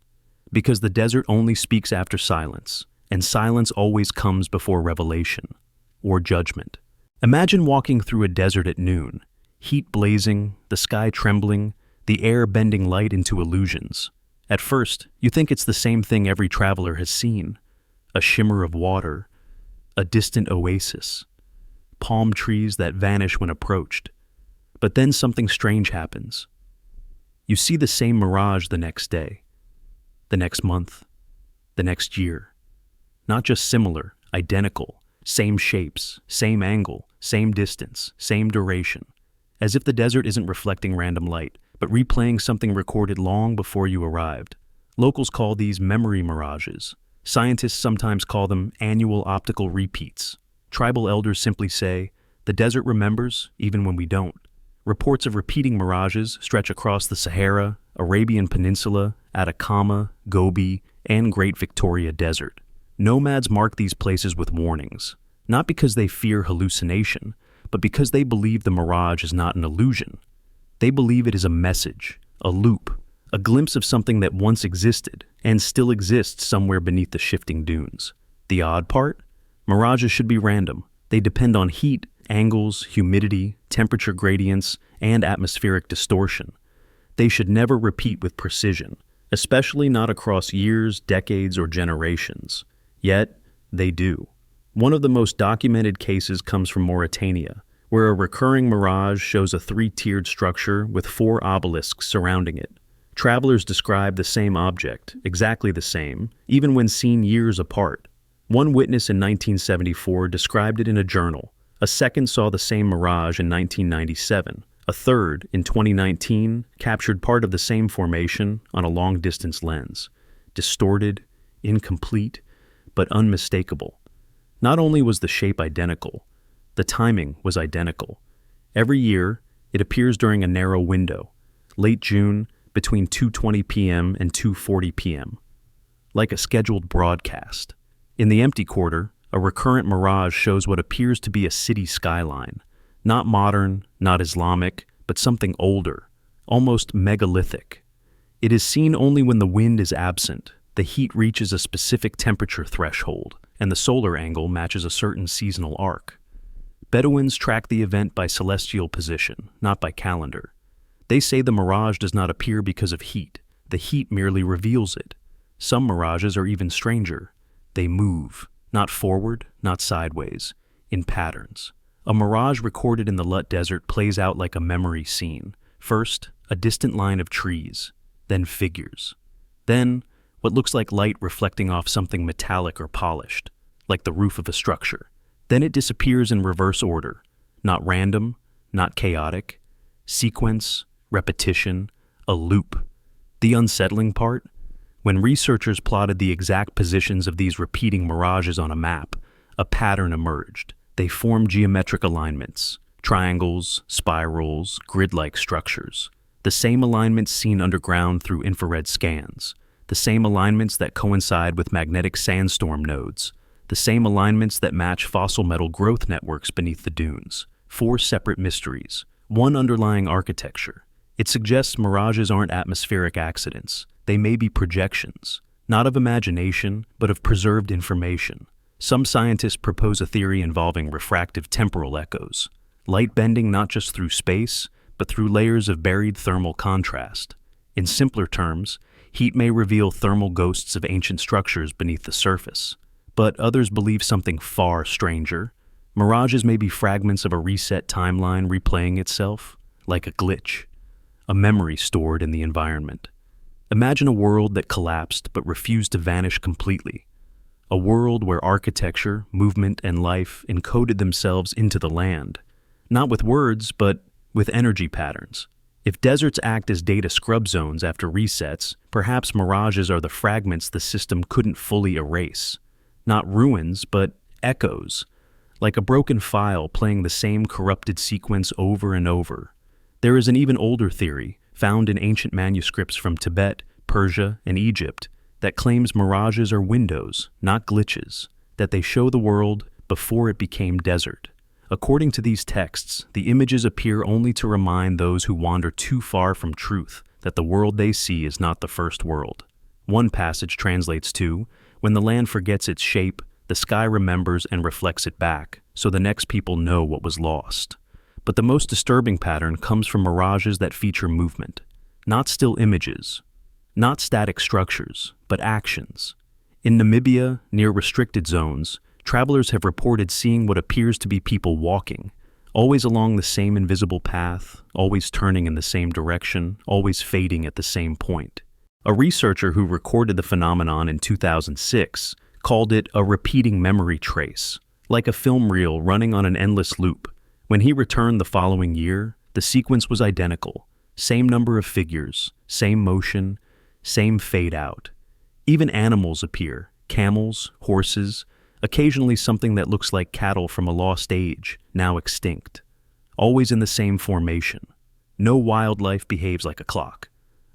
Because the desert only speaks after silence, and silence always comes before revelation or judgment. Imagine walking through a desert at noon, heat blazing, the sky trembling, the air bending light into illusions. At first, you think it's the same thing every traveler has seen: a shimmer of water, a distant oasis, palm trees that vanish when approached. But then something strange happens. You see the same mirage the next day, the next month, the next year. Not just similar, identical, same shapes, same angle, same distance, same duration. As if the desert isn't reflecting random light, but replaying something recorded long before you arrived. Locals call these memory mirages. Scientists sometimes call them annual optical repeats. Tribal elders simply say, the desert remembers even when we don't. Reports of repeating mirages stretch across the Sahara, Arabian Peninsula, Atacama, Gobi, and Great Victoria Desert. Nomads mark these places with warnings, not because they fear hallucination, but because they believe the mirage is not an illusion. They believe it is a message, a loop, a glimpse of something that once existed and still exists somewhere beneath the shifting dunes. The odd part? Mirages should be random. They depend on heat, angles, humidity, temperature gradients, and atmospheric distortion. They should never repeat with precision, especially not across years, decades, or generations. Yet, they do. One of the most documented cases comes from Mauritania, where a recurring mirage shows a three-tiered structure with 4 obelisks surrounding it. Travelers describe the same object, exactly the same, even when seen years apart. One witness in 1974 described it in a journal. A second saw the same mirage in 1997. A third, in 2019, captured part of the same formation on a long-distance lens. Distorted, incomplete, but unmistakable. Not only was the shape identical, the timing was identical. Every year, it appears during a narrow window, late June, between 2:20 p.m. and 2:40 p.m., like a scheduled broadcast. In the empty quarter, a recurrent mirage shows what appears to be a city skyline. Not modern, not Islamic, but something older, almost megalithic. It is seen only when the wind is absent, the heat reaches a specific temperature threshold, and the solar angle matches a certain seasonal arc. Bedouins track the event by celestial position, not by calendar. They say the mirage does not appear because of heat. The heat merely reveals it. Some mirages are even stranger. They move, not forward, not sideways, in patterns. A mirage recorded in the Lut Desert plays out like a memory scene. First, a distant line of trees, then figures. Then, what looks like light reflecting off something metallic or polished, like the roof of a structure. Then it disappears in reverse order, not random, not chaotic. Sequence, repetition, a loop. The unsettling part? When researchers plotted the exact positions of these repeating mirages on a map, a pattern emerged. They formed geometric alignments, triangles, spirals, grid-like structures. The same alignments seen underground through infrared scans. The same alignments that coincide with magnetic sandstorm nodes. The same alignments that match fossil metal growth networks beneath the dunes. 4 separate mysteries. One underlying architecture. It suggests mirages aren't atmospheric accidents. They may be projections, not of imagination, but of preserved information. Some scientists propose a theory involving refractive temporal echoes, light bending not just through space, but through layers of buried thermal contrast. In simpler terms, heat may reveal thermal ghosts of ancient structures beneath the surface. But others believe something far stranger. Mirages may be fragments of a reset timeline replaying itself, like a glitch, a memory stored in the environment. Imagine a world that collapsed but refused to vanish completely. A world where architecture, movement, and life encoded themselves into the land, not with words, but with energy patterns. If deserts act as data scrub zones after resets, perhaps mirages are the fragments the system couldn't fully erase. Not ruins, but echoes, like a broken file playing the same corrupted sequence over and over. There is an even older theory, found in ancient manuscripts from Tibet, Persia, and Egypt, that claims mirages are windows, not glitches, that they show the world before it became desert. According to these texts, the images appear only to remind those who wander too far from truth that the world they see is not the first world. One passage translates to, "When the land forgets its shape, the sky remembers and reflects it back, so the next people know what was lost." But the most disturbing pattern comes from mirages that feature movement, not still images, not static structures, but actions. In Namibia, near restricted zones, travelers have reported seeing what appears to be people walking, always along the same invisible path, always turning in the same direction, always fading at the same point. A researcher who recorded the phenomenon in 2006 called it a repeating memory trace, like a film reel running on an endless loop. When he returned the following year, the sequence was identical. Same number of figures, same motion, same fade out. Even animals appear, camels, horses, occasionally something that looks like cattle from a lost age, now extinct. Always in the same formation. No wildlife behaves like a clock.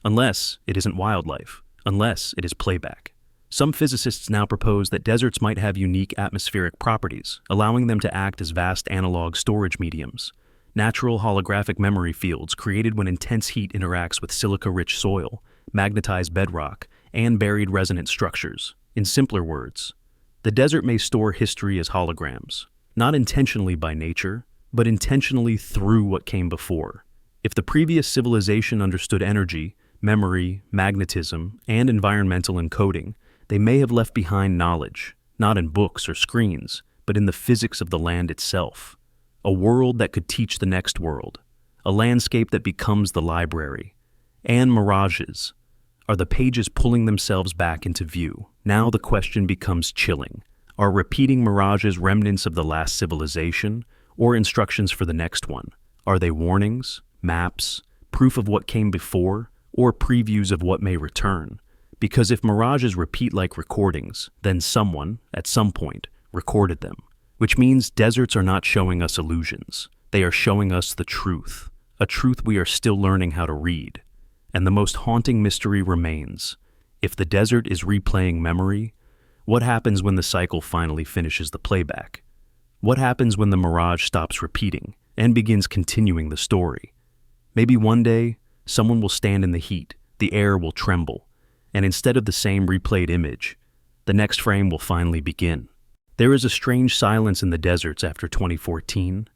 Unless it isn't wildlife, unless it is playback. Some physicists now propose that deserts might have unique atmospheric properties, allowing them to act as vast analog storage mediums. Natural holographic memory fields created when intense heat interacts with silica-rich soil, magnetized bedrock, and buried resonant structures. In simpler words, the desert may store history as holograms, not intentionally by nature, but intentionally through what came before. If the previous civilization understood energy, memory, magnetism, and environmental encoding, they may have left behind knowledge, not in books or screens, but in the physics of the land itself. A world that could teach the next world, a landscape that becomes the library. And mirages. Are the pages pulling themselves back into view? Now the question becomes chilling. Are repeating mirages remnants of the last civilization, or instructions for the next one? Are they warnings, maps, proof of what came before, or previews of what may return? Because if mirages repeat like recordings, then someone, at some point, recorded them. Which means deserts are not showing us illusions. They are showing us the truth, a truth we are still learning how to read. And the most haunting mystery remains. If the desert is replaying memory, what happens when the cycle finally finishes the playback? What happens when the mirage stops repeating and begins continuing the story? Maybe one day, someone will stand in the heat, the air will tremble, and instead of the same replayed image, the next frame will finally begin. There is a strange silence in the deserts after 2014,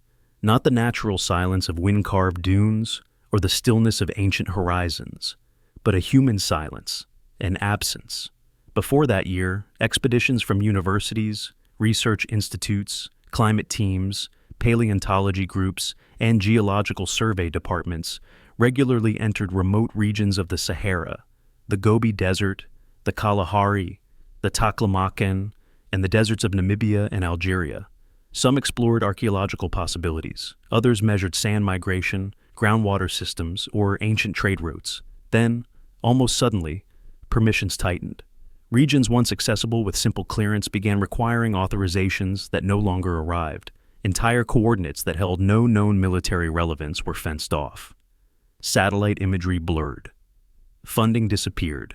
not the natural silence of wind-carved dunes or the stillness of ancient horizons, but a human silence, an absence. Before that year, expeditions from universities, research institutes, climate teams, paleontology groups, and geological survey departments regularly entered remote regions of the Sahara, the Gobi Desert, the Kalahari, the Taklamakan, and the deserts of Namibia and Algeria. Some explored archaeological possibilities, others measured sand migration, groundwater systems, or ancient trade routes. Then, almost suddenly, permissions tightened. Regions once accessible with simple clearance began requiring authorizations that no longer arrived. Entire coordinates that held no known military relevance were fenced off. Satellite imagery blurred. Funding disappeared.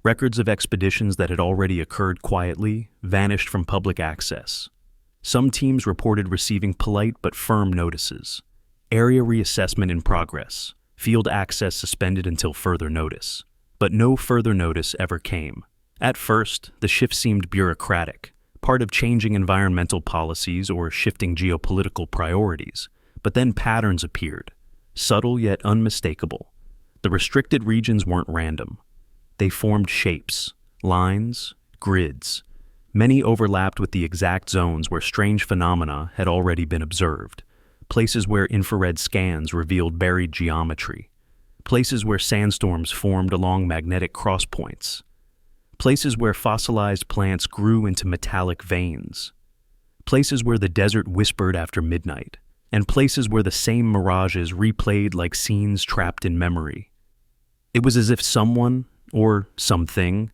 Records of expeditions that had already occurred quietly vanished from public access. Some teams reported receiving polite but firm notices. Area reassessment in progress. Field access suspended until further notice. But no further notice ever came. At first, the shift seemed bureaucratic, part of changing environmental policies or shifting geopolitical priorities. But then patterns appeared, subtle yet unmistakable. The restricted regions weren't random. They formed shapes, lines, grids. Many overlapped with the exact zones where strange phenomena had already been observed. Places where infrared scans revealed buried geometry. Places where sandstorms formed along magnetic crosspoints. Places where fossilized plants grew into metallic veins. Places where the desert whispered after midnight. And places where the same mirages replayed like scenes trapped in memory. It was as if someone, or something,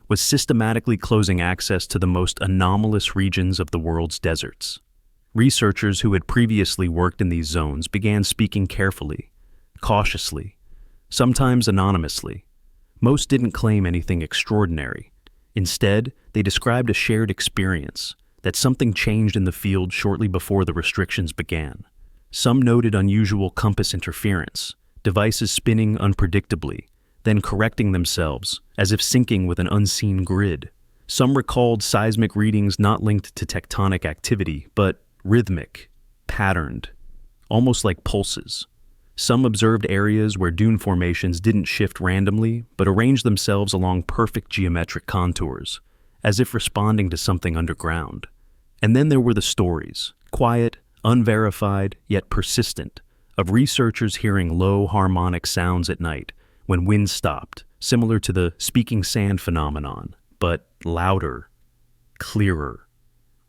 was systematically closing access to the most anomalous regions of the world's deserts. Researchers who had previously worked in these zones began speaking carefully, cautiously, sometimes anonymously. Most didn't claim anything extraordinary. Instead, they described a shared experience, that something changed in the field shortly before the restrictions began. Some noted unusual compass interference, devices spinning unpredictably, then correcting themselves, as if syncing with an unseen grid. Some recalled seismic readings not linked to tectonic activity, but rhythmic, patterned, almost like pulses. Some observed areas where dune formations didn't shift randomly, but arranged themselves along perfect geometric contours, as if responding to something underground. And then there were the stories, quiet, unverified, yet persistent, of researchers hearing low harmonic sounds at night when wind stopped, similar to the speaking sand phenomenon, but louder, clearer,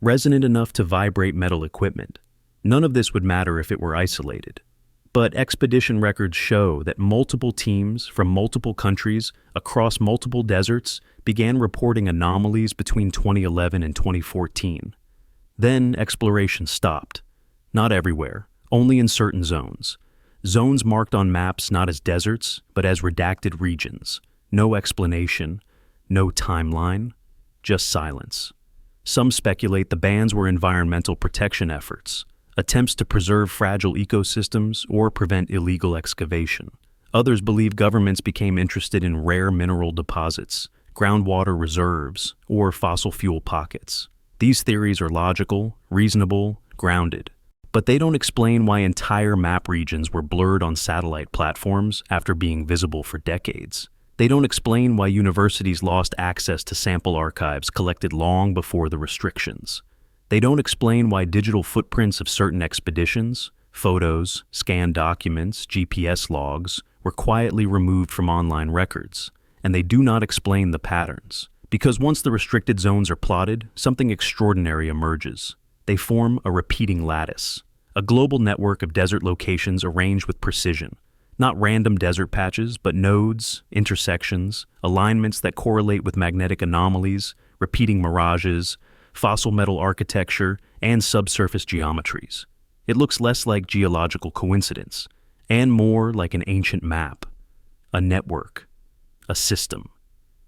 resonant enough to vibrate metal equipment. None of this would matter if it were isolated. But expedition records show that multiple teams from multiple countries across multiple deserts began reporting anomalies between 2011 and 2014. Then exploration stopped. Not everywhere, only in certain zones. Zones marked on maps not as deserts, but as redacted regions. No explanation, no timeline, just silence. Some speculate the bans were environmental protection efforts, attempts to preserve fragile ecosystems or prevent illegal excavation. Others believe governments became interested in rare mineral deposits, groundwater reserves, or fossil fuel pockets. These theories are logical, reasonable, grounded. But they don't explain why entire map regions were blurred on satellite platforms after being visible for decades. They don't explain why universities lost access to sample archives collected long before the restrictions. They don't explain why digital footprints of certain expeditions, photos, scanned documents, GPS logs, were quietly removed from online records. And they do not explain the patterns. Because once the restricted zones are plotted, something extraordinary emerges. They form a repeating lattice, a global network of desert locations arranged with precision. Not random desert patches, but nodes, intersections, alignments that correlate with magnetic anomalies, repeating mirages, fossil metal architecture, and subsurface geometries. It looks less like geological coincidence, and more like an ancient map, a network, a system,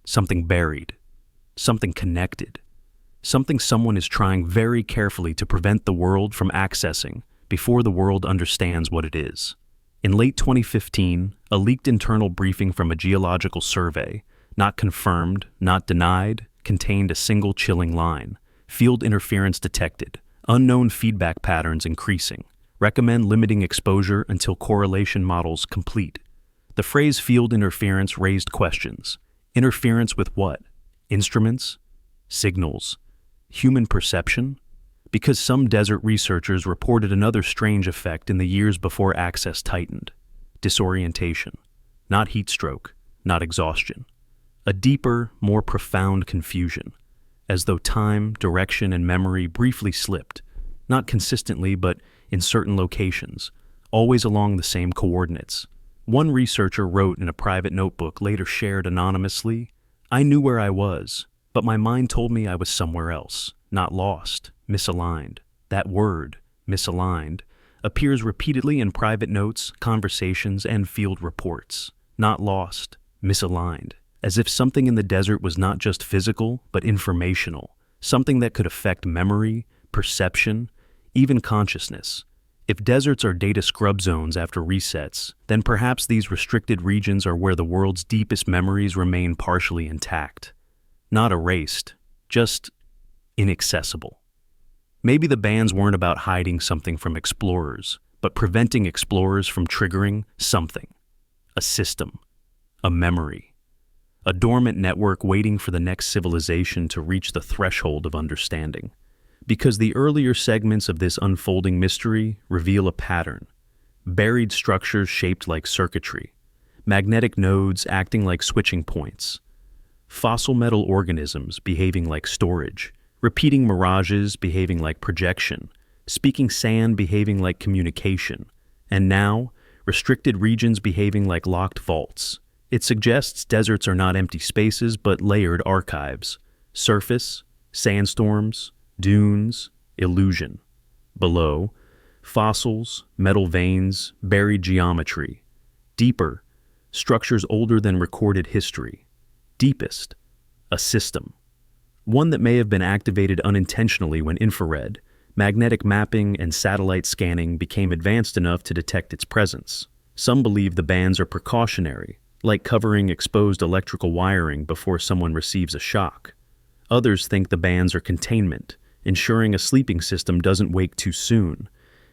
something buried, something connected, something someone is trying very carefully to prevent the world from accessing before the world understands what it is. In late 2015, a leaked internal briefing from a geological survey, not confirmed, not denied, contained a single chilling line. Field interference detected, unknown feedback patterns increasing. Recommend limiting exposure until correlation models complete. The phrase field interference raised questions. Interference with what? Instruments? Signals? Human perception? Because some desert researchers reported another strange effect in the years before access tightened. Disorientation. Not heat stroke, not exhaustion. A deeper, more profound confusion, as though time, direction, and memory briefly slipped, not consistently but in certain locations, always along the same coordinates. One researcher wrote in a private notebook, later shared anonymously, "I knew where I was, but my mind told me I was somewhere else, not lost, misaligned." That word, misaligned, appears repeatedly in private notes, conversations, and field reports. Not lost, misaligned, as if something in the desert was not just physical, but informational, something that could affect memory, perception, even consciousness. If deserts are data scrub zones after resets, then perhaps these restricted regions are where the world's deepest memories remain partially intact. Not erased, just inaccessible. Maybe the bans weren't about hiding something from explorers, but preventing explorers from triggering something. A system, a memory, a dormant network waiting for the next civilization to reach the threshold of understanding. Because the earlier segments of this unfolding mystery reveal a pattern. Buried structures shaped like circuitry, magnetic nodes acting like switching points, fossil metal organisms behaving like storage, repeating mirages behaving like projection, speaking sand behaving like communication, and now, restricted regions behaving like locked vaults. It suggests deserts are not empty spaces but layered archives. Surface, sandstorms, dunes, illusion. Below, fossils, metal veins, buried geometry. Deeper, structures older than recorded history. Deepest, a system. One that may have been activated unintentionally when infrared, magnetic mapping, and satellite scanning became advanced enough to detect its presence. Some believe the bans are precautionary, like covering exposed electrical wiring before someone receives a shock. Others think the bans are containment, ensuring a sleeping system doesn't wake too soon.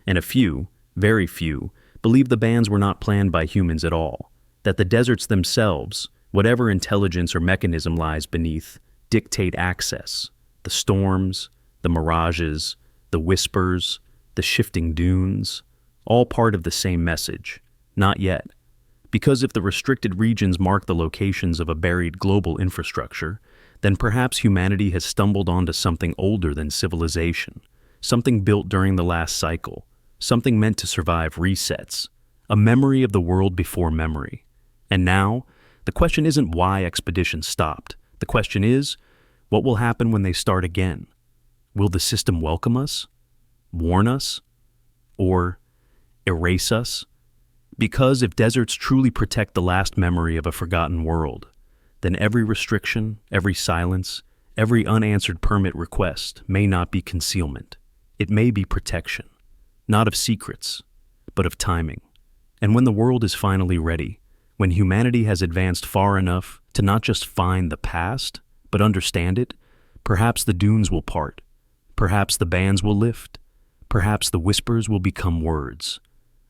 And a few, very few, believe the bans were not planned by humans at all, that the deserts themselves, whatever intelligence or mechanism lies beneath, dictate access. The storms, the mirages, the whispers, the shifting dunes, all part of the same message. Not yet. Because if the restricted regions mark the locations of a buried global infrastructure, then perhaps humanity has stumbled onto something older than civilization, something built during the last cycle, something meant to survive resets, a memory of the world before memory. And now, the question isn't why expeditions stopped. The question is, what will happen when they start again? Will the system welcome us? Warn us? Or erase us? Because if deserts truly protect the last memory of a forgotten world, then every restriction, every silence, every unanswered permit request may not be concealment. It may be protection, not of secrets, but of timing. And when the world is finally ready, When humanity has advanced far enough to not just find the past, but understand it, perhaps the dunes will part, perhaps the bands will lift, perhaps the whispers will become words.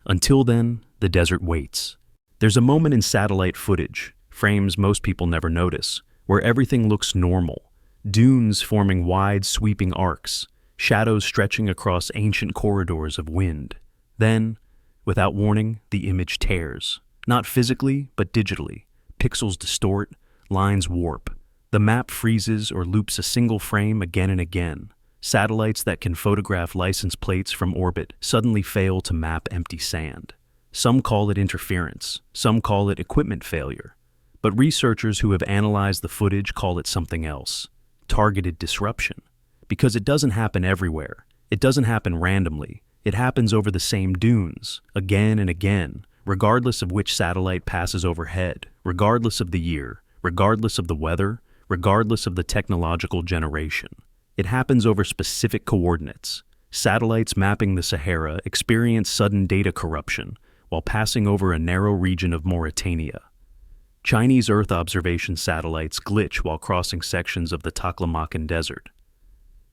Until then, the desert waits. There's a moment in satellite footage, frames most people never notice, where everything looks normal. Dunes forming wide, sweeping arcs, shadows stretching across ancient corridors of wind. Then, without warning, the image tears. Not physically, but digitally. Pixels distort, lines warp. The map freezes or loops a single frame again and again. Satellites that can photograph license plates from orbit suddenly fail to map empty sand. Some call it interference, some call it equipment failure. But researchers who have analyzed the footage call it something else. Targeted disruption. Because it doesn't happen everywhere. It doesn't happen randomly. It happens over the same dunes, again and again, regardless of which satellite passes overhead, regardless of the year, regardless of the weather, regardless of the technological generation. It happens over specific coordinates. Satellites mapping the Sahara experience sudden data corruption while passing over a narrow region of Mauritania. Chinese Earth observation satellites glitch while crossing sections of the Taklamakan Desert.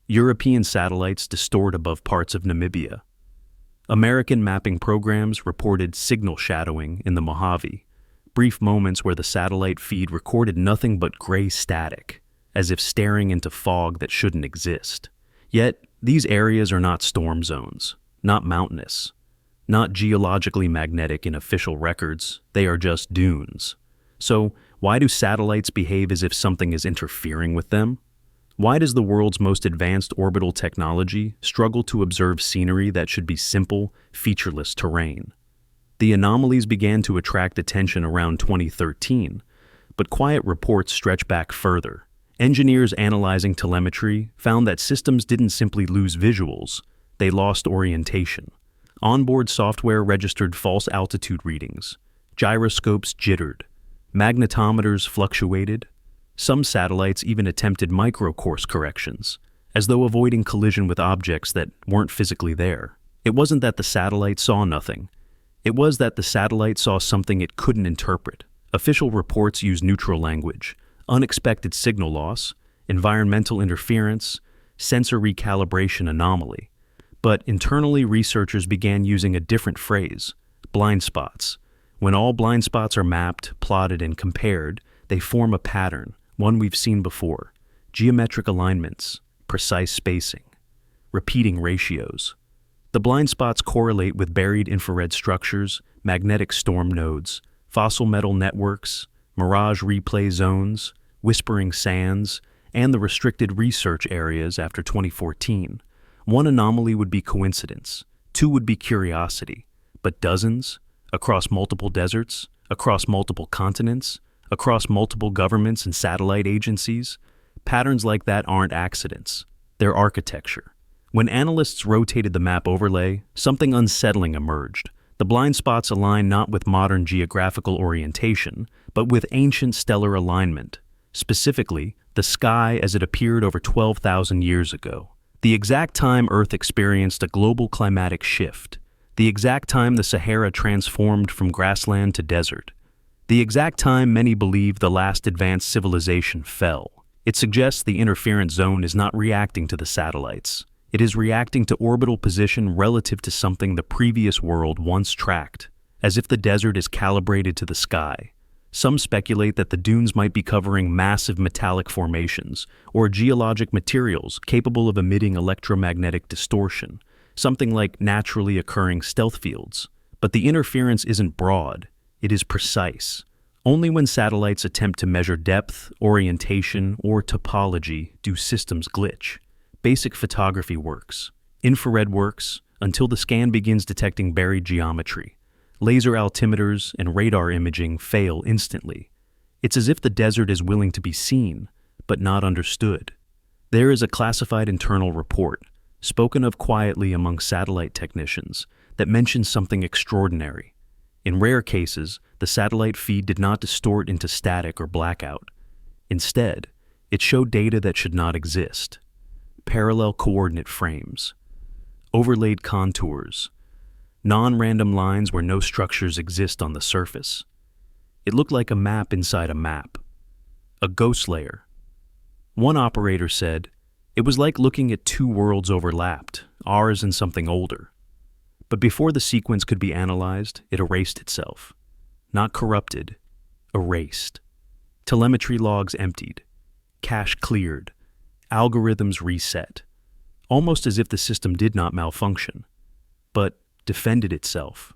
European satellites distort above parts of Namibia. American mapping programs reported signal shadowing in the Mojave, brief moments where the satellite feed recorded nothing but gray static, as if staring into fog that shouldn't exist. Yet, these areas are not storm zones, not mountainous, not geologically magnetic in official records, they are just dunes. So, why do satellites behave as if something is interfering with them? Why does the world's most advanced orbital technology struggle to observe scenery that should be simple, featureless terrain? The anomalies began to attract attention around 2013, but quiet reports stretch back further. Engineers analyzing telemetry found that systems didn't simply lose visuals, they lost orientation. Onboard software registered false altitude readings, gyroscopes jittered, magnetometers fluctuated. Some satellites even attempted micro-course corrections, as though avoiding collision with objects that weren't physically there. It wasn't that the satellite saw nothing. It was that the satellite saw something it couldn't interpret. Official reports use neutral language, unexpected signal loss, environmental interference, sensor recalibration anomaly. But internally, researchers began using a different phrase, blind spots. When all blind spots are mapped, plotted, and compared, they form a pattern, one we've seen before. Geometric alignments, precise spacing, repeating ratios. The blind spots correlate with buried infrared structures, magnetic storm nodes, fossil metal networks, mirage replay zones, whispering sands, and the restricted research areas after 2014. One anomaly would be coincidence, two would be curiosity, but dozens? Across multiple deserts, across multiple continents, across multiple governments and satellite agencies? Patterns like that aren't accidents, they're architecture. When analysts rotated the map overlay, something unsettling emerged. The blind spots align not with modern geographical orientation, but with ancient stellar alignment, specifically the sky as it appeared over 12,000 years ago. The exact time Earth experienced a global climatic shift, the exact time the Sahara transformed from grassland to desert, the exact time many believe the last advanced civilization fell. It suggests the interference zone is not reacting to the satellites. It is reacting to orbital position relative to something the previous world once tracked, as if the desert is calibrated to the sky. Some speculate that the dunes might be covering massive metallic formations or geologic materials capable of emitting electromagnetic distortion, something like naturally occurring stealth fields. But the interference isn't broad, it is precise. Only when satellites attempt to measure depth, orientation, or topology do systems glitch. Basic photography works. Infrared works until the scan begins detecting buried geometry. Laser altimeters and radar imaging fail instantly. It's as if the desert is willing to be seen, but not understood. There is a classified internal report, spoken of quietly among satellite technicians, that mentions something extraordinary. In rare cases, the satellite feed did not distort into static or blackout. Instead, it showed data that should not exist. Parallel coordinate frames, overlaid contours, non-random lines where no structures exist on the surface. It looked like a map inside a map. A ghost layer. One operator said, it was like looking at two worlds overlapped, ours and something older. But before the sequence could be analyzed, it erased itself. Not corrupted, erased. Telemetry logs emptied. Cache cleared. Algorithms reset. Almost as if the system did not malfunction, but defended itself.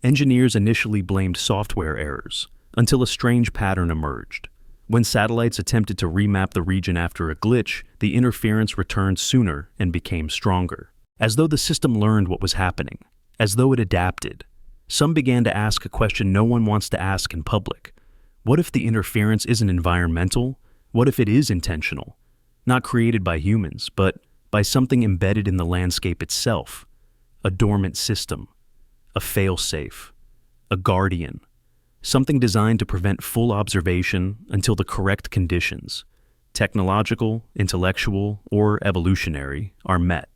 Engineers initially blamed software errors, until a strange pattern emerged. When satellites attempted to remap the region after a glitch, the interference returned sooner and became stronger. As though the system learned what was happening, as though it adapted. Some began to ask a question no one wants to ask in public. What if the interference isn't environmental? What if it is intentional? Not created by humans, but by something embedded in the landscape itself. A dormant system. A fail-safe. A guardian. Something designed to prevent full observation until the correct conditions, technological, intellectual, or evolutionary, are met.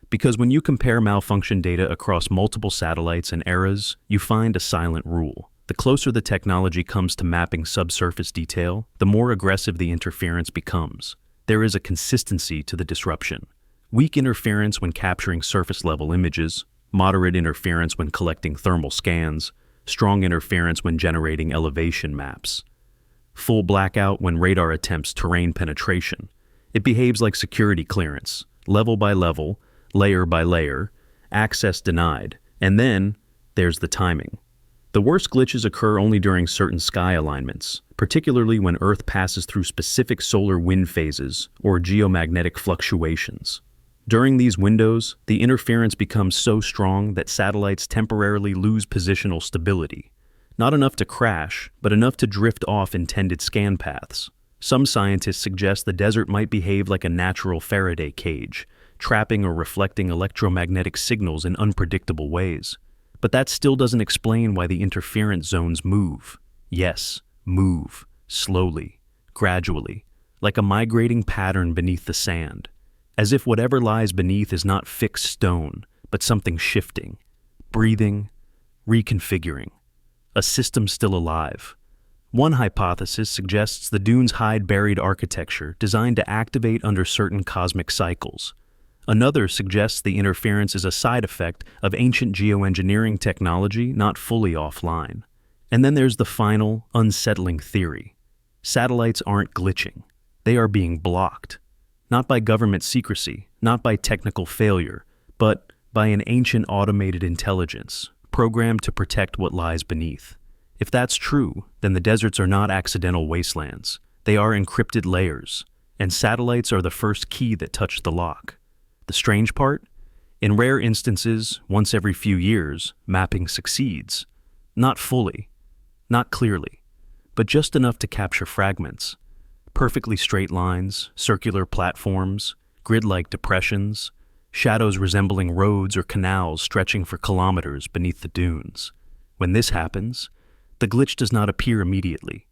Because when you compare malfunction data across multiple satellites and eras, you find a silent rule. The closer the technology comes to mapping subsurface detail, the more aggressive the interference becomes. There is a consistency to the disruption. Weak interference when capturing surface-level images, moderate interference when collecting thermal scans, strong interference when generating elevation maps. Full blackout when radar attempts terrain penetration. It behaves like security clearance, level by level, layer by layer, access denied, and then there's the timing. The worst glitches occur only during certain sky alignments, particularly when Earth passes through specific solar wind phases or geomagnetic fluctuations. During these windows, the interference becomes so strong that satellites temporarily lose positional stability. Not enough to crash, but enough to drift off intended scan paths. Some scientists suggest the desert might behave like a natural Faraday cage, trapping or reflecting electromagnetic signals in unpredictable ways. But that still doesn't explain why the interference zones move. Yes, move, slowly, gradually, like a migrating pattern beneath the sand, as if whatever lies beneath is not fixed stone, but something shifting, breathing, reconfiguring, a system still alive. One hypothesis suggests the dunes hide buried architecture designed to activate under certain cosmic cycles. Another suggests the interference is a side effect of ancient geoengineering technology not fully offline. And then there's the final, unsettling theory. Satellites aren't glitching. They are being blocked. Not by government secrecy, not by technical failure, but by an ancient automated intelligence, programmed to protect what lies beneath. If that's true, then the deserts are not accidental wastelands. They are encrypted layers, and satellites are the first key that touch the lock. The strange part? In rare instances, once every few years, mapping succeeds. Not fully, not clearly, but just enough to capture fragments. Perfectly straight lines, circular platforms, grid-like depressions, shadows resembling roads or canals stretching for kilometers beneath the dunes. When this happens, the glitch does not appear immediately.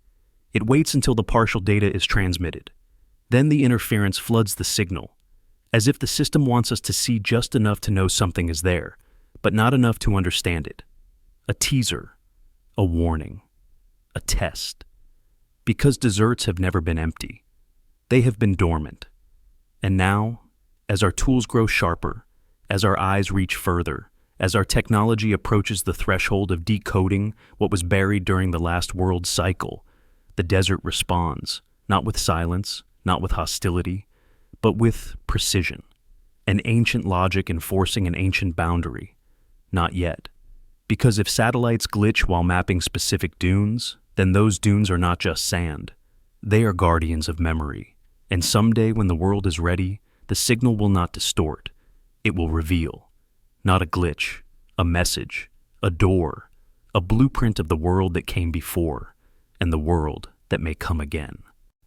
It waits until the partial data is transmitted. Then the interference floods the signal, as if the system wants us to see just enough to know something is there, but not enough to understand it. A teaser, a warning, a test. Because deserts have never been empty. They have been dormant. And now, as our tools grow sharper, as our eyes reach further, as our technology approaches the threshold of decoding what was buried during the last world cycle, the desert responds, not with silence, not with hostility, but with precision, an ancient logic enforcing an ancient boundary. Not yet. Because if satellites glitch while mapping specific dunes, then those dunes are not just sand. They are guardians of memory. And someday when the world is ready, the signal will not distort. It will reveal. Not a glitch, a message, a door, a blueprint of the world that came before, and the world that may come again.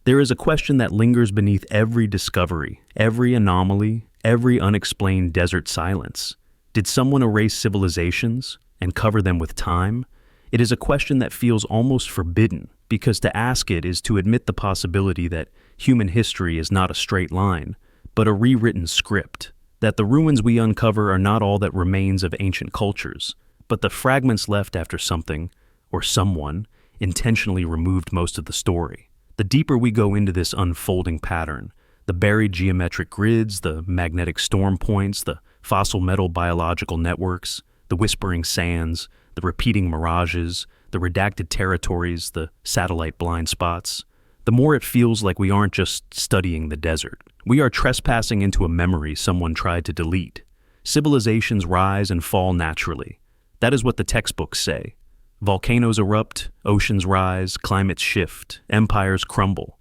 There is a question that lingers beneath every discovery, every anomaly, every unexplained desert silence. Did someone erase civilizations and cover them with time? It is a question that feels almost forbidden, because to ask it is to admit the possibility that human history is not a straight line, but a rewritten script, that the ruins we uncover are not all that remains of ancient cultures, but the fragments left after something, or someone, intentionally removed most of the story. The deeper we go into this unfolding pattern, the buried geometric grids, the magnetic storm points, the fossil metal biological networks, the whispering sands, the repeating mirages, the redacted territories, the satellite blind spots, the more it feels like we aren't just studying the desert. We are trespassing into a memory someone tried to delete. Civilizations rise and fall naturally. That is what the textbooks say. Volcanoes erupt, oceans rise, climates shift, empires crumble.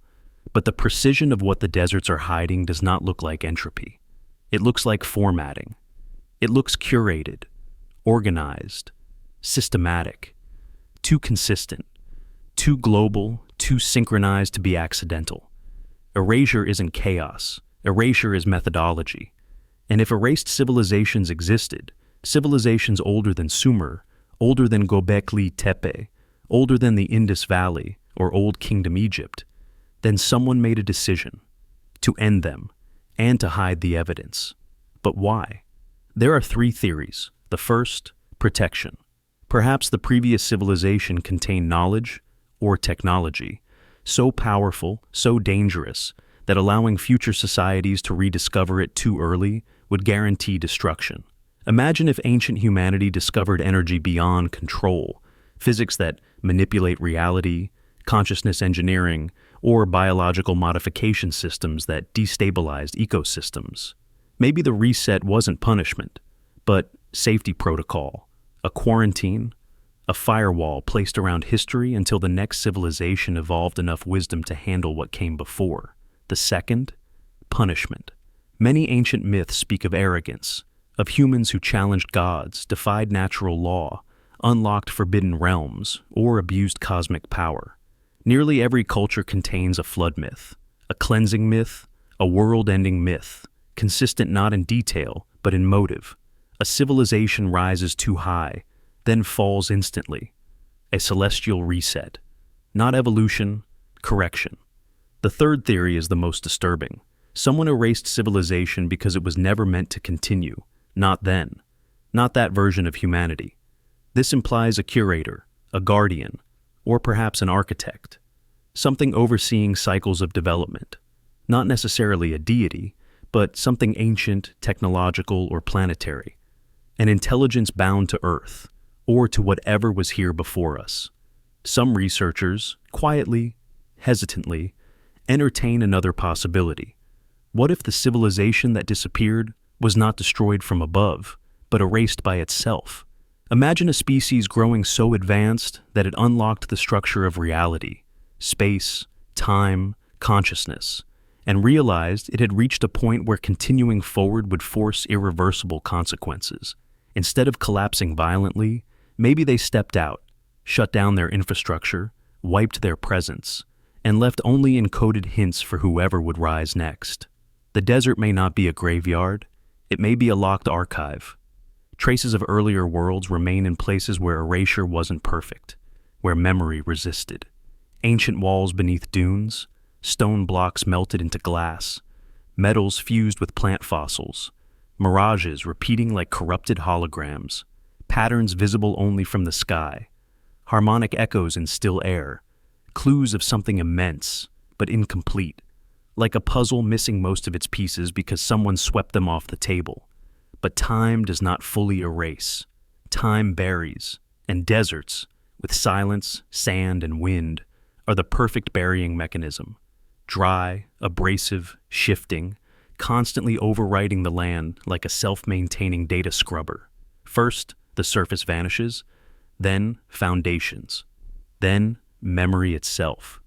But the precision of what the deserts are hiding does not look like entropy. It looks like formatting. It looks curated, organized, systematic, too consistent, too global, too synchronized to be accidental. Erasure isn't chaos. Erasure is methodology. And if erased civilizations existed, civilizations older than Sumer, older than Göbekli Tepe, older than the Indus Valley or Old Kingdom Egypt, then someone made a decision to end them and to hide the evidence. But why? There are three theories. The first, protection. Perhaps the previous civilization contained knowledge or technology so powerful, so dangerous, that allowing future societies to rediscover it too early would guarantee destruction. Imagine if ancient humanity discovered energy beyond control, physics that manipulate reality, consciousness engineering, or biological modification systems that destabilized ecosystems. Maybe the reset wasn't punishment, but safety protocol, a quarantine, a firewall placed around history until the next civilization evolved enough wisdom to handle what came before. The second, punishment. Many ancient myths speak of arrogance, of humans who challenged gods, defied natural law, unlocked forbidden realms, or abused cosmic power. Nearly every culture contains a flood myth, a cleansing myth, a world-ending myth, consistent not in detail, but in motive. A civilization rises too high, then falls instantly. A celestial reset. Not evolution, correction. The third theory is the most disturbing. Someone erased civilization because it was never meant to continue. Not then. Not that version of humanity. This implies a curator, a guardian, or perhaps an architect. Something overseeing cycles of development. Not necessarily a deity, but something ancient, technological, or planetary. An intelligence bound to Earth, or to whatever was here before us. Some researchers, quietly, hesitantly, entertain another possibility. What if the civilization that disappeared was not destroyed from above, but erased by itself? Imagine a species growing so advanced that it unlocked the structure of reality, space, time, consciousness, and realized it had reached a point where continuing forward would force irreversible consequences. Instead of collapsing violently, maybe they stepped out, shut down their infrastructure, wiped their presence, and left only encoded hints for whoever would rise next. The desert may not be a graveyard, it may be a locked archive. Traces of earlier worlds remain in places where erasure wasn't perfect, where memory resisted. Ancient walls beneath dunes, stone blocks melted into glass, metals fused with plant fossils, mirages repeating like corrupted holograms, patterns visible only from the sky, harmonic echoes in still air, clues of something immense, but incomplete, like a puzzle missing most of its pieces because someone swept them off the table. But time does not fully erase. Time buries, and deserts, with silence, sand, and wind, are the perfect burying mechanism. Dry, abrasive, shifting, constantly overwriting the land like a self-maintaining data scrubber. First, the surface vanishes, then foundations, then memory itself.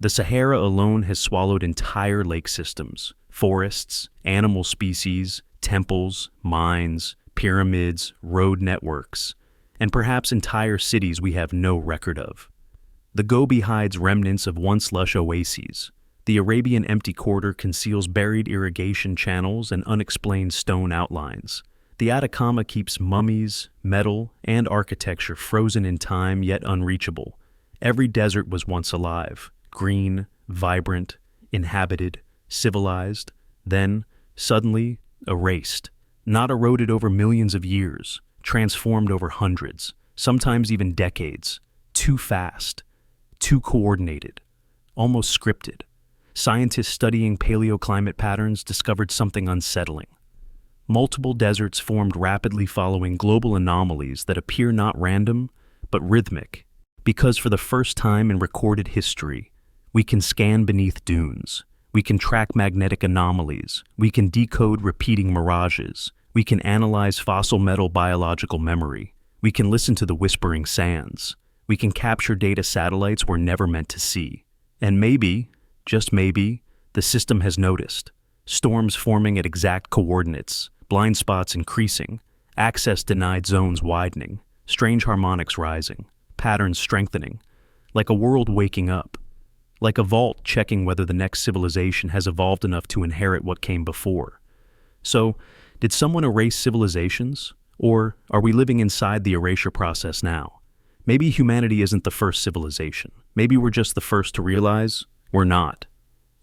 The Sahara alone has swallowed entire lake systems, forests, animal species, temples, mines, pyramids, road networks, and perhaps entire cities we have no record of. The Gobi hides remnants of once lush oases. The Arabian Empty Quarter conceals buried irrigation channels and unexplained stone outlines. The Atacama keeps mummies, metal, and architecture frozen in time yet unreachable. Every desert was once alive, green, vibrant, inhabited, civilized, then, suddenly, erased. Not eroded over millions of years, transformed over hundreds, sometimes even decades. Too fast. too coordinated, almost scripted. Scientists studying paleoclimate patterns discovered something unsettling. Multiple deserts formed rapidly following global anomalies that appear not random, but rhythmic, because for the first time in recorded history, we can scan beneath dunes, we can track magnetic anomalies, we can decode repeating mirages, we can analyze fossil metal biological memory, we can listen to the whispering sands, we can capture data satellites were never meant to see. And maybe, just maybe, the system has noticed. Storms forming at exact coordinates, blind spots increasing, access denied zones widening, strange harmonics rising, patterns strengthening, like a world waking up, like a vault checking whether the next civilization has evolved enough to inherit what came before. So, did someone erase civilizations? Or are we living inside the erasure process now? Maybe humanity isn't the first civilization. Maybe we're just the first to realize we're not.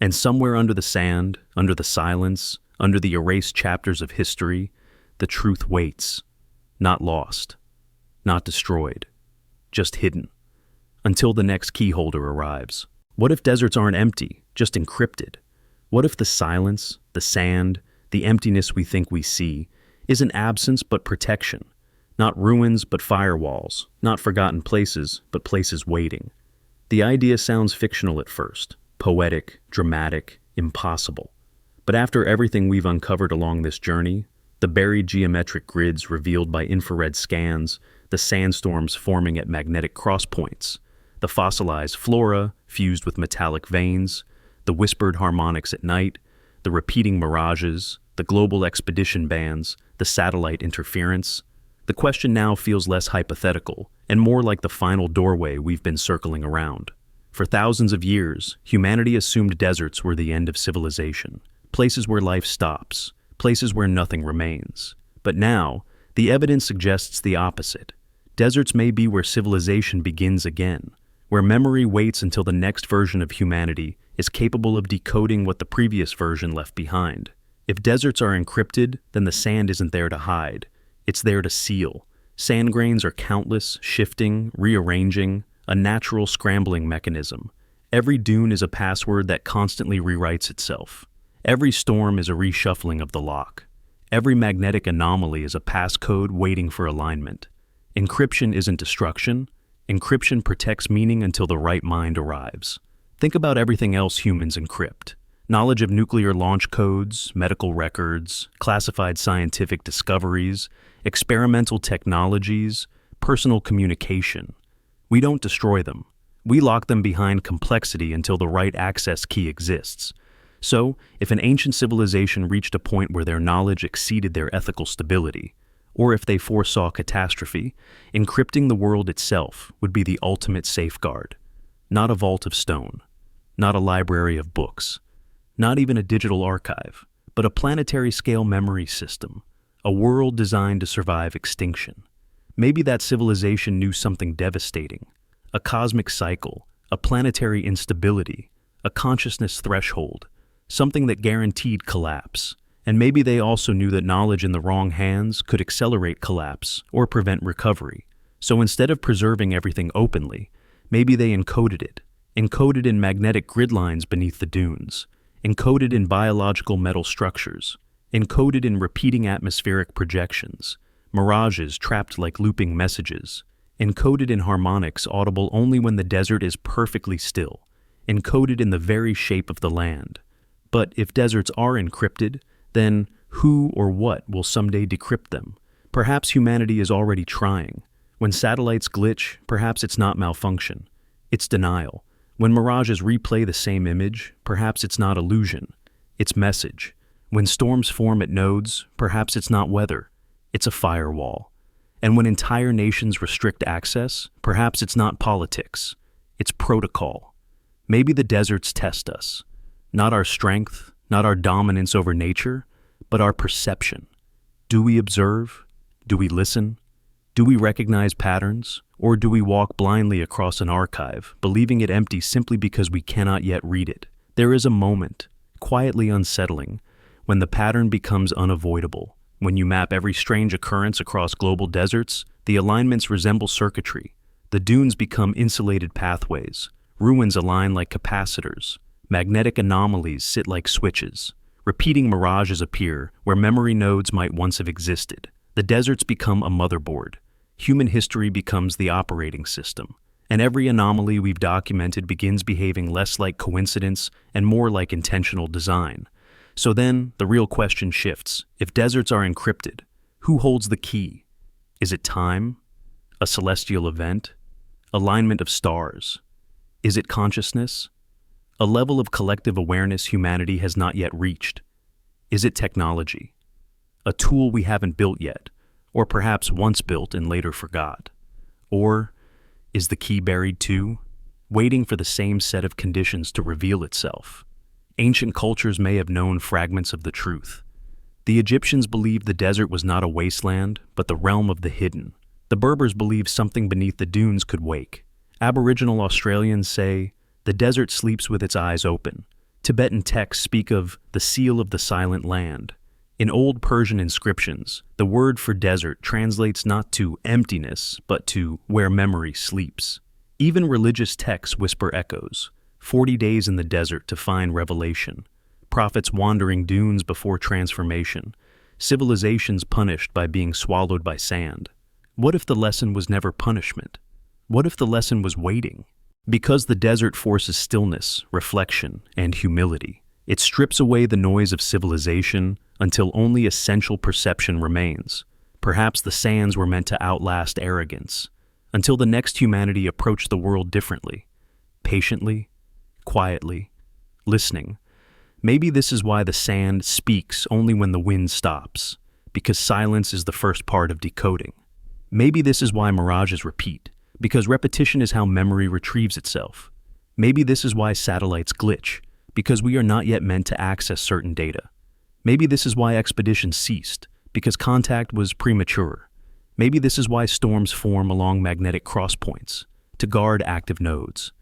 And somewhere under the sand, under the silence, under the erased chapters of history, the truth waits. Not lost. Not destroyed. Just hidden. Until the next keyholder arrives. What if deserts aren't empty, just encrypted? What if the silence, the sand, the emptiness we think we see isn't absence but protection? Not ruins but firewalls, not forgotten places but places waiting. The idea sounds fictional at first, poetic, dramatic, impossible. But after everything we've uncovered along this journey, the buried geometric grids revealed by infrared scans, the sandstorms forming at magnetic crosspoints, the fossilized flora fused with metallic veins, the whispered harmonics at night, the repeating mirages, the global expedition bands, the satellite interference, the question now feels less hypothetical and more like the final doorway we've been circling around. For thousands of years, humanity assumed deserts were the end of civilization, places where life stops, places where nothing remains. But now, the evidence suggests the opposite. Deserts may be where civilization begins again, where memory waits until the next version of humanity is capable of decoding what the previous version left behind. If deserts are encrypted, then the sand isn't there to hide. It's there to seal. Sand grains are countless, shifting, rearranging, a natural scrambling mechanism. Every dune is a password that constantly rewrites itself. Every storm is a reshuffling of the lock. Every magnetic anomaly is a passcode waiting for alignment. Encryption isn't destruction. Encryption protects meaning until the right mind arrives. Think about everything else humans encrypt. Knowledge of nuclear launch codes, medical records, classified scientific discoveries, experimental technologies, personal communication. We don't destroy them. We lock them behind complexity until the right access key exists. So, if an ancient civilization reached a point where their knowledge exceeded their ethical stability, or if they foresaw catastrophe, encrypting the world itself would be the ultimate safeguard. Not a vault of stone, not a library of books, not even a digital archive, but a planetary-scale memory system, a world designed to survive extinction. Maybe that civilization knew something devastating, a cosmic cycle, a planetary instability, a consciousness threshold, something that guaranteed collapse. And maybe they also knew that knowledge in the wrong hands could accelerate collapse or prevent recovery. So instead of preserving everything openly, maybe they encoded it in magnetic grid lines beneath the dunes, encoded in biological metal structures, encoded in repeating atmospheric projections, mirages trapped like looping messages, encoded in harmonics audible only when the desert is perfectly still, encoded in the very shape of the land. But if deserts are encrypted, then who or what will someday decrypt them? Perhaps humanity is already trying. When satellites glitch, perhaps it's not malfunction, it's denial. When mirages replay the same image, perhaps it's not illusion, it's message. When storms form at nodes, perhaps it's not weather, it's a firewall. And when entire nations restrict access, perhaps it's not politics, it's protocol. Maybe the deserts test us. Not our strength, not our dominance over nature, but our perception. Do we observe? Do we listen? Do we recognize patterns? Or do we walk blindly across an archive, believing it empty simply because we cannot yet read it? There is a moment, quietly unsettling, when the pattern becomes unavoidable. When you map every strange occurrence across global deserts, the alignments resemble circuitry. The dunes become insulated pathways, Ruins align like capacitors. Magnetic anomalies sit like switches. Repeating mirages appear where memory nodes might once have existed. The deserts become a motherboard. Human history becomes the operating system. And every anomaly we've documented begins behaving less like coincidence and more like intentional design. So then, the real question shifts. If deserts are encrypted, who holds the key? Is it time? A celestial event? Alignment of stars? Is it consciousness? A level of collective awareness humanity has not yet reached. Is it technology? A tool we haven't built yet, or perhaps once built and later forgot? Or is the key buried too, waiting for the same set of conditions to reveal itself? Ancient cultures may have known fragments of the truth. The Egyptians believed the desert was not a wasteland, but the realm of the hidden. The Berbers believed something beneath the dunes could wake. Aboriginal Australians say, the desert sleeps with its eyes open. Tibetan texts speak of the seal of the silent land. In old Persian inscriptions, the word for desert translates not to emptiness, but to where memory sleeps. Even religious texts whisper echoes. 40 days in the desert to find revelation. Prophets wandering dunes before transformation. Civilizations punished by being swallowed by sand. What if the lesson was never punishment? What if the lesson was waiting? Because the desert forces stillness, reflection, and humility. It strips away the noise of civilization until only essential perception remains. Perhaps the sands were meant to outlast arrogance, until the next humanity approached the world differently, patiently, quietly, listening. Maybe this is why the sand speaks only when the wind stops, because silence is the first part of decoding. Maybe this is why mirages repeat, because repetition is how memory retrieves itself. Maybe this is why satellites glitch, because we are not yet meant to access certain data. Maybe this is why expeditions ceased, because contact was premature. Maybe this is why storms form along magnetic crosspoints, to guard active nodes.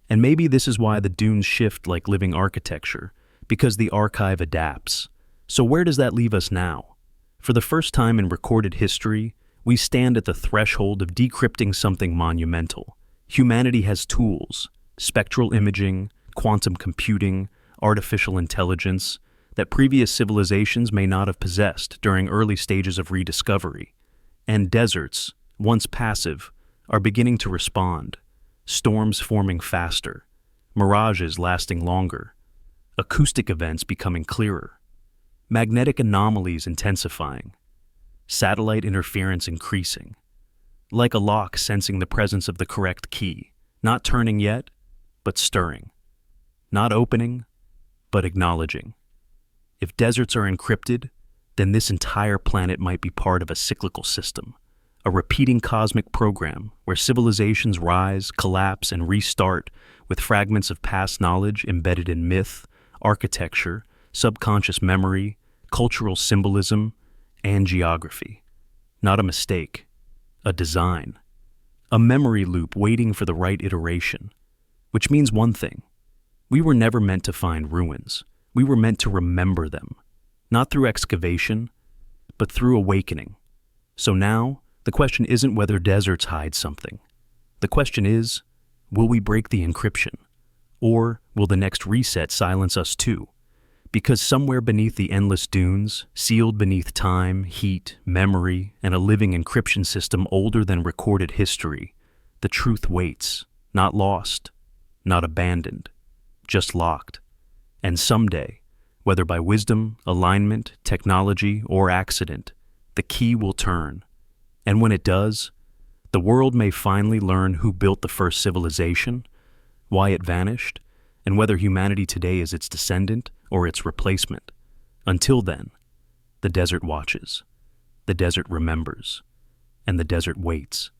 And maybe this is why the dunes shift like living architecture, because the archive adapts. So where does that leave us now? For the first time in recorded history, we stand at the threshold of decrypting something monumental. Humanity has tools, spectral imaging, quantum computing, artificial intelligence, that previous civilizations may not have possessed during early stages of rediscovery. And deserts, once passive, are beginning to respond. Storms forming faster, mirages lasting longer, acoustic events becoming clearer, magnetic anomalies intensifying, satellite interference increasing, like a lock sensing the presence of the correct key, not turning yet, but stirring, not opening, but acknowledging. If deserts are encrypted, then this entire planet might be part of a cyclical system, a repeating cosmic program where civilizations rise, collapse, and restart with fragments of past knowledge embedded in myth, architecture, subconscious memory, cultural symbolism, and geography. Not a mistake, a design. A memory loop waiting for the right iteration. Which means one thing. We were never meant to find ruins. We were meant to remember them. Not through excavation, but through awakening. So now, the question isn't whether deserts hide something. The question is, will we break the encryption? Or will the next reset silence us too? Because somewhere beneath the endless dunes, sealed beneath time, heat, memory, and a living encryption system older than recorded history, the truth waits, not lost, not abandoned, just locked. And someday, whether by wisdom, alignment, technology, or accident, the key will turn. And when it does, the world may finally learn who built the first civilization, why it vanished, and whether humanity today is its descendant or its replacement. Until then, the desert watches, the desert remembers, and the desert waits.